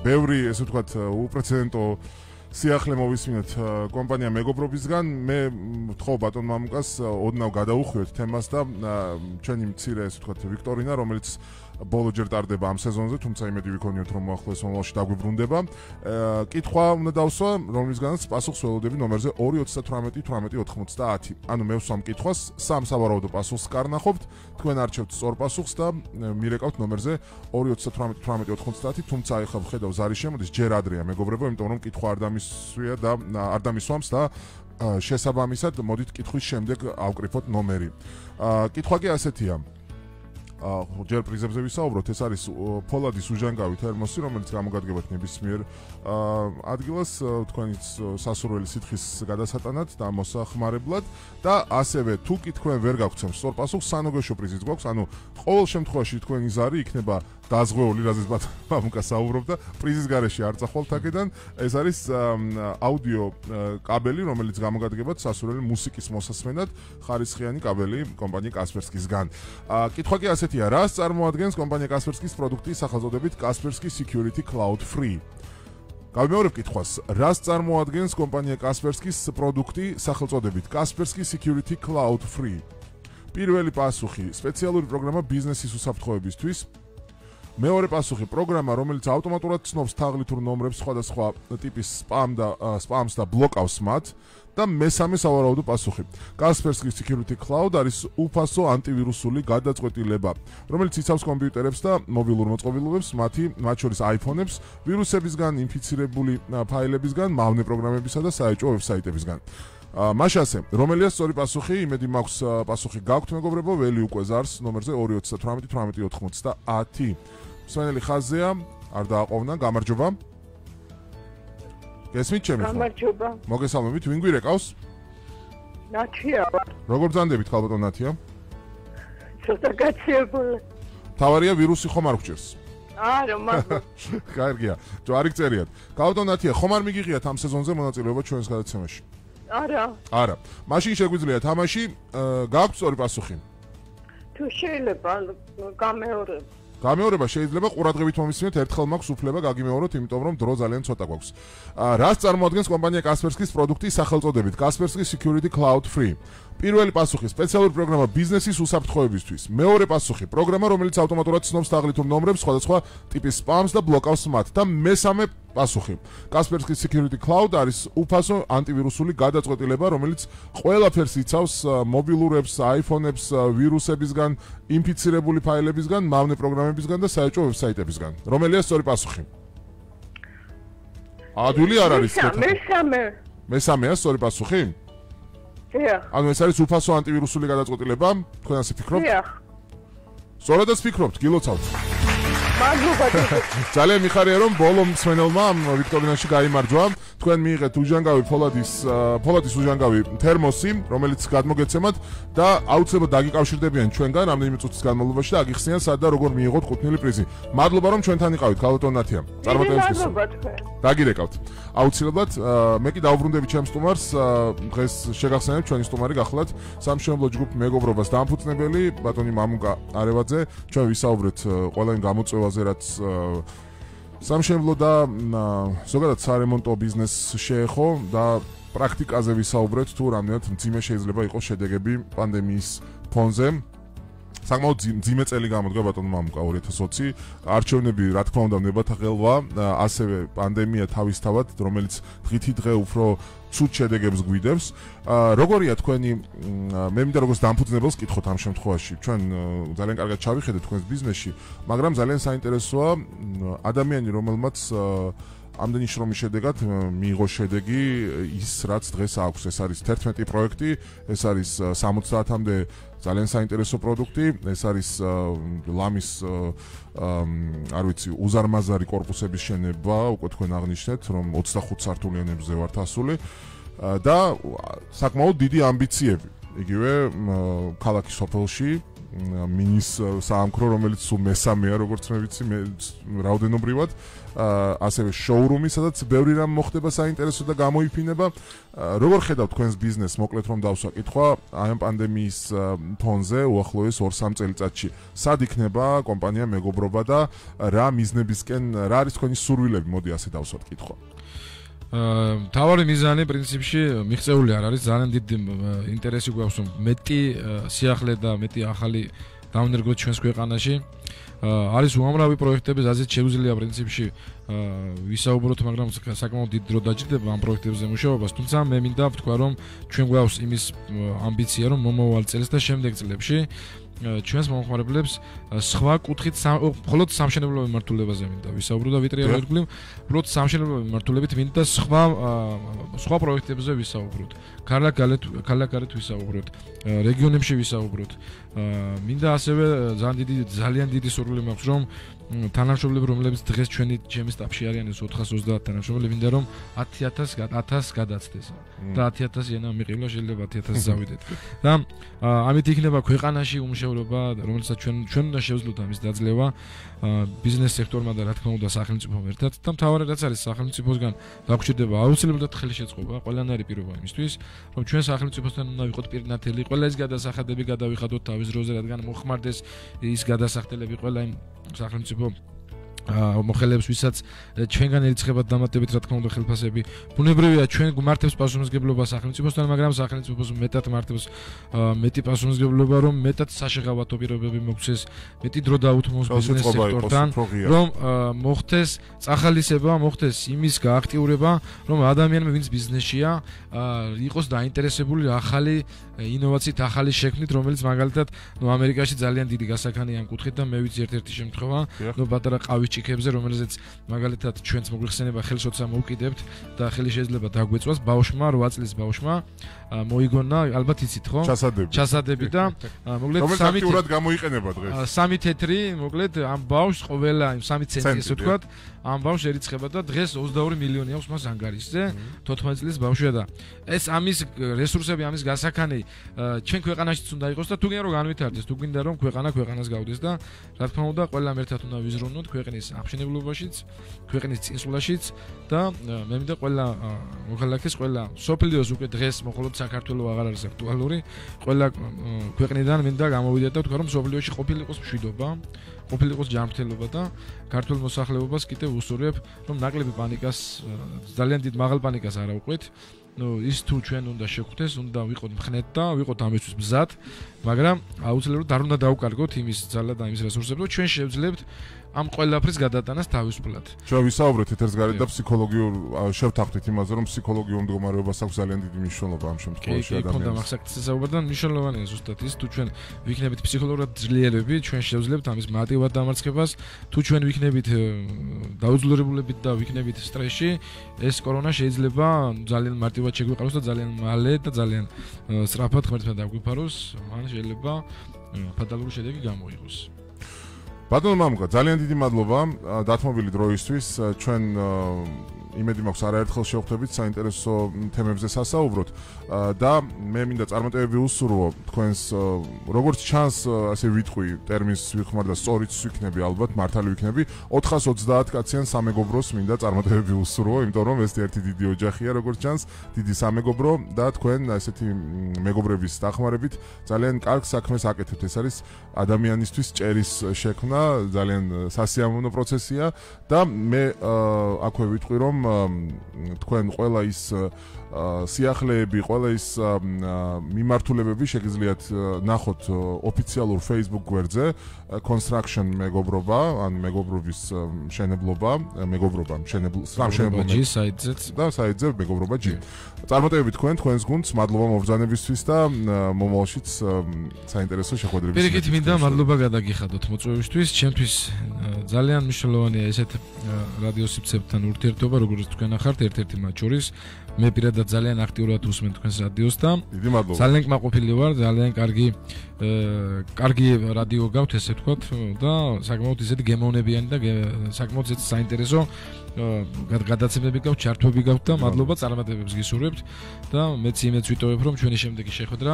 ბევრი ესე ვთქვათ უპრეცედენტო სიახლე მოვისმინეთ კომპანია მეგობრობისგან. მე ვთხოვ ბატონ მამუკას ოდნავ გადაუხვიოთ თემას და ჩვენი მცირე ესე ვთქვათ ვიქტორინა, რომელიც ბოლო ჯერ ტარდება ამ სეზონზე, თუმცა იმედი ვიქონიოთ რომ მოახლოეს მომავალში დაგვიბრუნდება. კითხვა უნდა დავსვა, რომლისგანაც პასუხს ველოდები ნომერზე 2381890. ანუ მე ვსვამ კითხვას, სამ სავარაუდო პასუხს კარნახობთ, თქვენ არჩევთ სწორ პასუხს და მირეკავთ ნომერზე 2381890. თუმცა ახლა ვხედავ ზარი შემოდის ჯერ ადრეა მეგობრებო, იმიტომ რომ კითხვა არ დამისვია და არ დამისვამს და შესაბამისად მოდით კითხვის შემდეგ ავკრიფოთ ნომერი. კითხვა კი ასეთია. ჯერ პრიზებზე ვისაუბროთ, ეს არის ფოლადის უჟანგავი თერმოსი, რომელიც გამოგადგებათ ნებისმიერ ადგილას თქვენიც სასურველი სითხის გადასატანად და მოსახმარებლად და ასევე თუ კი თქვენ ვერ გაგვცემთ სწორ პასუხს, სანოგეშო პრიზიც გვაქვს, ანუ ყოველ შემთხვევაში თქვენი ზარი იქნება დაზღვეული, რაზეც მამუკა საუბრობდა, პრიზის გარეშე არ წახვალთ აქედან. ეს არის აუდიო კაბელი, რომელიც გამოგადგებათ სასურველი მუსიკის მოსასმენად, ხარისხიანი კაბელი კომპანია კასპერსკისგან. კითხვა კი ასეთია, რას წარმოადგენს კომპანია კასპერსკის პროდუქტი სახელწოდებით Kaspersky Security Cloud Free? გავიმეორებ კითხვას, რას წარმოადგენს კომპანია Kaspersky-ის პროდუქტი სახელწოდებით Kaspersky Security Cloud Free? პირველი პასუხი, სპეციალური პროგრამა ბიზნესის უსაფრთხოებისთვის. მეორე პასუხი, პროგრამა, რომელიც ავტომატურად ცნობს თაღლითურ ნომრებს სხვადასხვა ტიპის სპამს და ბლოკავს მათ. და მესამე სავარაუდო პასუხი. Kaspersky Security Cloud არის უფასო ანტივირუსული გადაწყვეტილება, რომელიც იცავს კომპიუტერებს და მობილურ მოწყობილობებს, მათ შორის iPhone-ებს, ვირუსებისგან, ინფიცირებული ფაილებისგან, მავნე პროგრამებისა და საეჭვო ვებსაიტებისგან. მაშასე, რომელია სწორი პასუხი? იმედი მაქვს პასუხი გაქვთ მეგობრებო, ველი უკვე ზარს ნომერზე 2381890. მსმენელი ხაზია, არ დააყოვნა, გამარჯობა. გესმით ჩემი ხო? გამარჯობა. მოგესალმებით, ვინ გვირეკავს? ნათია. როგორ ბრძანდებით ხალბატონ ნათია? ცოტა გაჩერებული. თავარია ვირუსი ხომ არ გჭირს? არა, მაგრამ კარგია. თუ არ იქწერიათ. ხალბატონ ნათია, ხომ არ მიგიღიათ ამ სეზონზე მონაწილეობა ჩვენს გადაცემაში? არა. არა. მაშინ შეგვიძლია თამაში, გაქვთ სწორი პასუხი? თუ შეიძლება გამეორებ. გამეორება შეიძლება ყურადღებით მომისმინოთ, ერთხელ მაქვს უფლება გაგიმეოროთ, იმიტომ რომ დრო ძალიან ცოტა გვაქვს. რას წარმოადგენს კომპანია Kaspersky-ს პროდუქტი სახელწოდებით Kaspersky Security Cloud Free? პირველი პასუხი სპეციალური პროგრამა ბიზნესის უსაფრთხოებისთვის. მეორე პასუხი პროგრამა, რომელიც ავტომატურად ცნობს თაღლითურ ნომრებს, სხვადასხვა ტიპის სპამს და ბლოკავს მათ. და მესამე პასუხი. Kaspersky Security Cloud არის უფასო ანტივირუსული გადაწყვეტილება, რომელიც ყველაფერს იცავს მობილურებს, iPhone-ებს, ვირუსებისგან, ინფიცირებული ფაილებისგან, მავნე პროგრამებისგან და საეჭვო ვებსაიტებისგან. რომელია სწორი პასუხი? ადვილი არ არის კითხვა. მესამეა სწორი პასუხი? ანუ ეს არის უფასო ანტივირუსული გადაწყვეტილება, თქვენ ასე ფიქრობთ? დიახ. სწორადაც ფიქრობთ, გილოცავთ. მადლობა. ძალიან მიხარია რომ ბოლო მსმენელმა ვიქტორინაში გაიმარჯვა. თქვენ მიიღეთ უჟანგავი ფოლადის უჟანგავი თერმოსი, რომელიც გადმოგეცემათ და აუცილებლად დაგიკავშირდებიან ჩვენგან რამდენიმე წუთის განმავლობაში და აგიხსნიან სად და როგორ მიიღოთ ხუთნელი პრიზი. მადლობა რომ ჩვენთან იყავით, ქალბატონ ნათია. წარმატებისთვის. მადლობა თქვენ. დაგირეკავთ. აუცილებლად მე კი დავბრუნდები ჩემს სტუმარს, დღეს შეგახსენებ ჩვენი სტუმარი გახლავთ სამშენებლო ჯგუფ მეგობრობას დამფუძნებელი ბატონი მამუკა არევაძე. ჩვენ ვისაუბრეთ ყველა იმ გამოწვევაზე, რაც სამშენებლო და ზოგადად სარემონტო ბიზნესს შეეხო და პრაქტიკაზე ვისაუბრეთ თუ რამდენად მძიმე შეიძლება იყოს შედეგები პანდემიის ფონზე. საკმაოდ მძიმე წელი გამოდგა ბატონო მამუკა 2020. არჩევნები რა თქმა უნდა ნებათაღელვა, ასევე პანდემია თავისთავად, რომელიც დღითი დღე უფრო ცუდ შედეგებს გვიდევს. როგორია თქვენი მე მინდა როგორც დამფუძნებელს კითხოთ ამ შემთხვევაში. ჩვენ ძალიან კარგად ჩავიხედეთ თქვენს ბიზნესში, მაგრამ ძალიან საინტერესოა ადამიანი, რომელმაც ამდენი შრომის შედეგად მიიღო შედეგი ის რაც დღეს აქვს. ეს არის 11 პროექტი, ეს არის 70-მდე ძალიან საინტერესო პროდუქტი, ეს არის ლამის არ ვიცი, უზარმაზარი კორპუსების შენება, უკვე თქვენ აღნიშნეთ, რომ 25 სართულიანებზე ვართ ასული და საკმაოდ დიდი ამბიციები. იგივე ქალაქის სოფელში მინის საამქრო, რომელიც სულ მესამეა, როგორც მე ვიცი, რაოდენობრივად, ასევე შოურუმი, სადაც ბევრი რამ მოხდება საინტერესო და გამოიფინება. როგორ ხედავთ თქვენს ბიზნესს, მოკლედ რომ დავსვა კითხვა, ამ პანდემიის ფონზე უახლოეს 2-3 წელიწადში. სად იქნება კომპანია მეგობრობა და რა მიზნებისკენ, რა არის თქვენი სურვილები, მოდი ასე დავსვათ კითხვა. თავარი მიზანი პრინციპში მიღწეული არ არის, ძალიან დიდი ინტერესი გვაქვს რომ მეტი სიახლე და მეტი ახალი დავნერგოთ ჩვენს ქვეყანაში. არის უამრავი პროექტები, ზაზეთ შეუძლია პრინციპში ვისაუბროთ, მაგრამ საკმაოდ დიდ დრო დაჭირდება ამ პროექტებზე მუშაობას, თუმცა მე მინდა ვთქვა რომ ჩვენ გვაქვს იმის ამბიცია რომ მომავალ წელს და შემდეგ წლებში ჩვენს მომხმარებლებს სხვა კუთხით მხოლოდ სამშენებლო მიმართულებაზე მინდა ვისაუბრო და ვიტრიალო ირგვლივ, მხოლოდ სამშენებლო მიმართულებით მინდა სხვა პროექტებზე ვისაუბროთ. ქალაქ-გარეთ ვისაუბროთ, რეგიონებში ვისაუბროთ. მინდა ასევე ძალიან დიდი სურვილი მაქვს რომ თანამშრომლები, რომლებიც დღეს ჩემი სტაფში არიან, ეს 430 თანამშრომელი, მინდა რომ 10,000 გადაცდეს და 10,000 ენა მიყივლა, შეიძლება 10,000 ზავიდეთ. და ამით იქნება ქვეყანაში უმუშევრობა, რომელსაც ჩვენ უნდა შევძლოთ ამის დაძლევა ბიზნეს სექტორმა და რა თქმა უნდა სახელმწიფომ ერთად. და მთავარი რაც არის სახელმწიფოსგან დაგვჭირდება აუცილებლად ხელშეწყობა, ყველანაირი პირობა იმისთვის, რომ ჩვენ სახელმწიფოსთან უნდა ვიყოთ პირნათელი, ყველა ეს გადასახადები გადავიხადოთ თავის დროზე, რადგან მოხმარდეს ის გადასახდელები ყველა იმ სახელმწიფო მოხელეებს, ვისაც ჩვენგან ერიცხებათ დამატებით რა თქმა უნდა ხელფასები. ბუნებრივია ჩვენ გვმართებს პასუხისმგებლობა სახელმწიფოსთან, მაგრამ სახელმწიფოს მეტად მართებს მეტი პასუხისმგებლობა, რომ მეტად საშეღავათო პირობები მოგვცეს, მეტი დრო დაუთმოს ბიზნეს სექტორთან, რომ მოხდეს წახალისება, მოხდეს იმის გააქტიურება, რომ ადამიანები, ვინც ბიზნესშია, იყოს დაინტერესებული ახალი ინოვაციით, ახალი შექმნით, რომელიც მაგალითად ამერიკაში ძალიან დიდი გასახანია ამ კუთხით და მე ვიცი ერთ-ერთი შემთხვევა, პატარა ყავის ჭიქებზე, რომელზეც მაგალითად ჩვენც მოგვიხსენება ხელშოცა მოვკიდებთ და ხელი შეიძლება დაგვეწვას ბავშვმა, 8 წლის ბავშვმა მოიგონა, ალბათ იცით ხო? ჩასადები და მოკლედ სამი აქტიურად გამოიყენება დღეს. სამი თეთრი, მოკლედ ამ ბავშვს ყოველა 3 ცენტი ესე ვთქვათ, ამ ბავშვს ერიცხება და დღეს 22 მილიონი აქვს მას ანგარიშზე, 14 წლის ბავშვია და ეს ამის რესურსები, ამის გასახანი ჩვენ ქვეყანაშიც უნდა იყოს და თუ გინდა რომ განვითარდეს, თუ გინდა რომ ქვეყანას გავდეს და რა თქმა უნდა ყველამ ერთად უნდა ვიზრუნოთ ქვეყნის ქვეყნის აღმშენებლობაშიც, ქვეყნის წინსვლაშიც და მე მინდა ყველა მოქალაქეს, ყველა სოფლიოს უკვე დღეს მხოლოდ საქართველოს აღარ არის აქტუალური, ყველა ქვეყნიდან მინდა გამოვიდეთ და თქვა რომ სოფლიოში ყოფილიყოს მშვიდობა, ყოფილიყოს ჯანმრთელობა და ქართულ მოსახლეობას კიდევ უსურვებ რომ ნაკლები პანიკას, ძალიან დიდ მაღალ პანიკას არ ავყვეთ. ის თუ ჩვენ უნდა შევხვდეს, უნდა ვიყოთ მხნეთ და ვიყოთ ამისთვის მზად, მაგრამ აუცილებლად არ უნდა დავკარგოთ იმის ძალა და იმის რესურსები, რომ ჩვენ შევძლებთ ამ ყველაფრის გადატანას თავისუფლად. ჩვენ ვისაუბრეთ ეთერს გარეთ და ფსიქოლოგიურ შევთანხმდით იმაზე, რომ ფსიქოლოგიურ მდგომარეობას აქვს ძალიან დიდი მნიშვნელობა ამ შემთხვევაში ადამიანს. კი, ქონდა მახსოვს საუბართან მნიშვნელოვანია ზუსტად ის, თუ ჩვენ ვიქნებით ფსიქოლოგიურად ძლიერები, ჩვენ შევძლებთ ამის მარტივად დამარცხებას, თუ ჩვენ ვიქნებით დაუძლურებულებით და ვიქნებით სტრესში, ეს კორონა შეიძლება ძალიან მარტივად შეგვიყაროს და ძალიან მალე და ძალიან სწრაფად ღმერთმა დაგვიფაროს, მან შეიძლება ფატალური შედეგი გამოიღოს. ბატონო მამუკა, ძალიან დიდი მადლობა დათმობილი დროისთვის. ჩვენ იმედი მაქვს არაერთხელ შევხვდებით საინტერესო თემებზე სასაუბროთ და მე მინდა წარმატებები უსურვო თქვენს როგორც ჩანს ასე ვიტყვი ტერმინს ვიხმარ და სწორიც ვიქნები ალბათ მართალი ვიქნები 430 კაციან სამეგობროს მინდა წარმატებები უსურვო, იმიტომ რომ ეს ერთი დიდი ოჯახია როგორც ჩანს, დიდი სამეგობრო და თქვენ ესეთი მეგობრების დახმარებით ძალიან კარგ საქმეს აკეთებთ. ეს არის ადამიანისთვის ჭერის შექმნა, ძალიან სასიამოვნო პროცესია და მე აქვე ვიტყვი რომ თქვენ ყველა ის სიახლეები, ყველა ის მიმართულებები შეგიძლიათ ნახოთ ოფიციალურ Facebook გვერდზე Construction მეგობრობა, ან მეგობრობის მშენებლობა, მშენებლობა საიტზეც და საიტზე მეგობრობა G. წარმატებები თქვენს გუნდს, მადლობა მობრძანებისთვის და მომავალშიც საინტერესო შეხვედრების. პირიქით მინდა მადლობა გადაგიხადოთ მოწვევისთვის, ჩემთვის ძალიან მნიშვნელოვანია ესეთ რადიო სივრცეებთან ურთიერთობა, როგორც თქვენ ახართ ერთ-ერთი მათ შორის. მე პირადად ძალიან აქტიურად ვუსმენ თქვენს რადიოს და დიდი მადლობა. ძალიან კმაყოფილი ვარ, ძალიან კარგი რადიო გაქვთ ესე ვთქვათ და საკმაოდ ისეთი გემოვნებიანი და საკმაოდ ისეთი საინტერესო გადაცემები გაქვთ, ჩართვები გაქვთ და მადლობა წარმატებებს გისურვებთ და მეც იმეც ვიტოვებ რომ ჩვენი შემდეგი შეხვედრა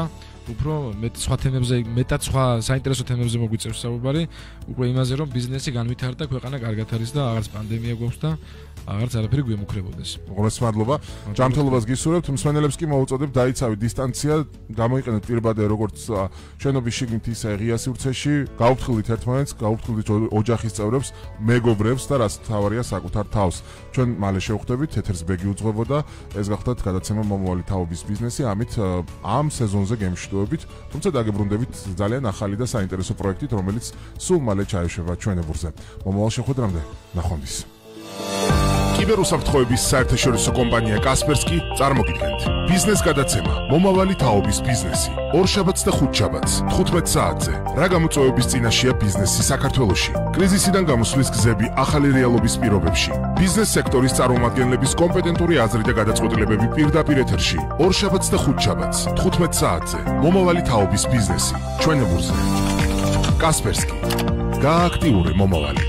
უფრო მეტად სხვა საინტერესო თემებზე მოგვიწევს საუბარი, უკვე იმაზე რომ ბიზნესი განვითარდა, ქვეყანა კარგად არის და აღარც პანდემია გვაქვს და აღარც არაფერი გვემუქრებოდეს. უღრეს მადლობა. ჯანმრთელობას გისურვებთ, მსმენელებს კი მოვუწოდებ დაიცავით დისტანცია, გამოიყენეთ პირბადე როგორც შენობის შიგნით ისე ღია სივრცეში, გაუფრთხილდით ერთმანეთს, გაუფრთხილდით ოჯახის წევრებს, მეგობრებს და რაც თავარია საკუთარ თავს. ჩვენ მალე შევხვდებით, ეთერს ბეგი უძღვებოდა, ეს გახლდათ გადაცემა მომავალი თაობის ბიზნესი, ამით ამ სეზონზე გემშვიდობებით, თუმცა დაგებრუნდებით ძალიან ახალი და საინტერესო პროექტით, რომელიც სულ მალე ჩაეშვება ჩვენებურზე. მომავალ შეხვედრამდე, ნახვამდის. კიბერუსაფრთხოების საერთაშორისო კომპანია კასპერსკი წარმოგიდგენთ ბიზნეს გადაცემა მომავალი თაობის ბიზნესი ორშაბათს და ხუთშაბათს 15 საათზე რა გამოწვევების წინაშეა ბიზნესი საქართველოში კრიზისიდან გამოსვლის გზები ახალი რეალობის პირობებში ბიზნეს სექტორის წარმომადგენლების კომპეტენტური აზრი და გადაწყვეტილებები პირდაპირ ეთერში ორშაბათს და ხუთშაბათს 15 საათზე მომავალი თაობის ბიზნესი ჩვენებურზე კასპერსკი გააქტიურე მომავალი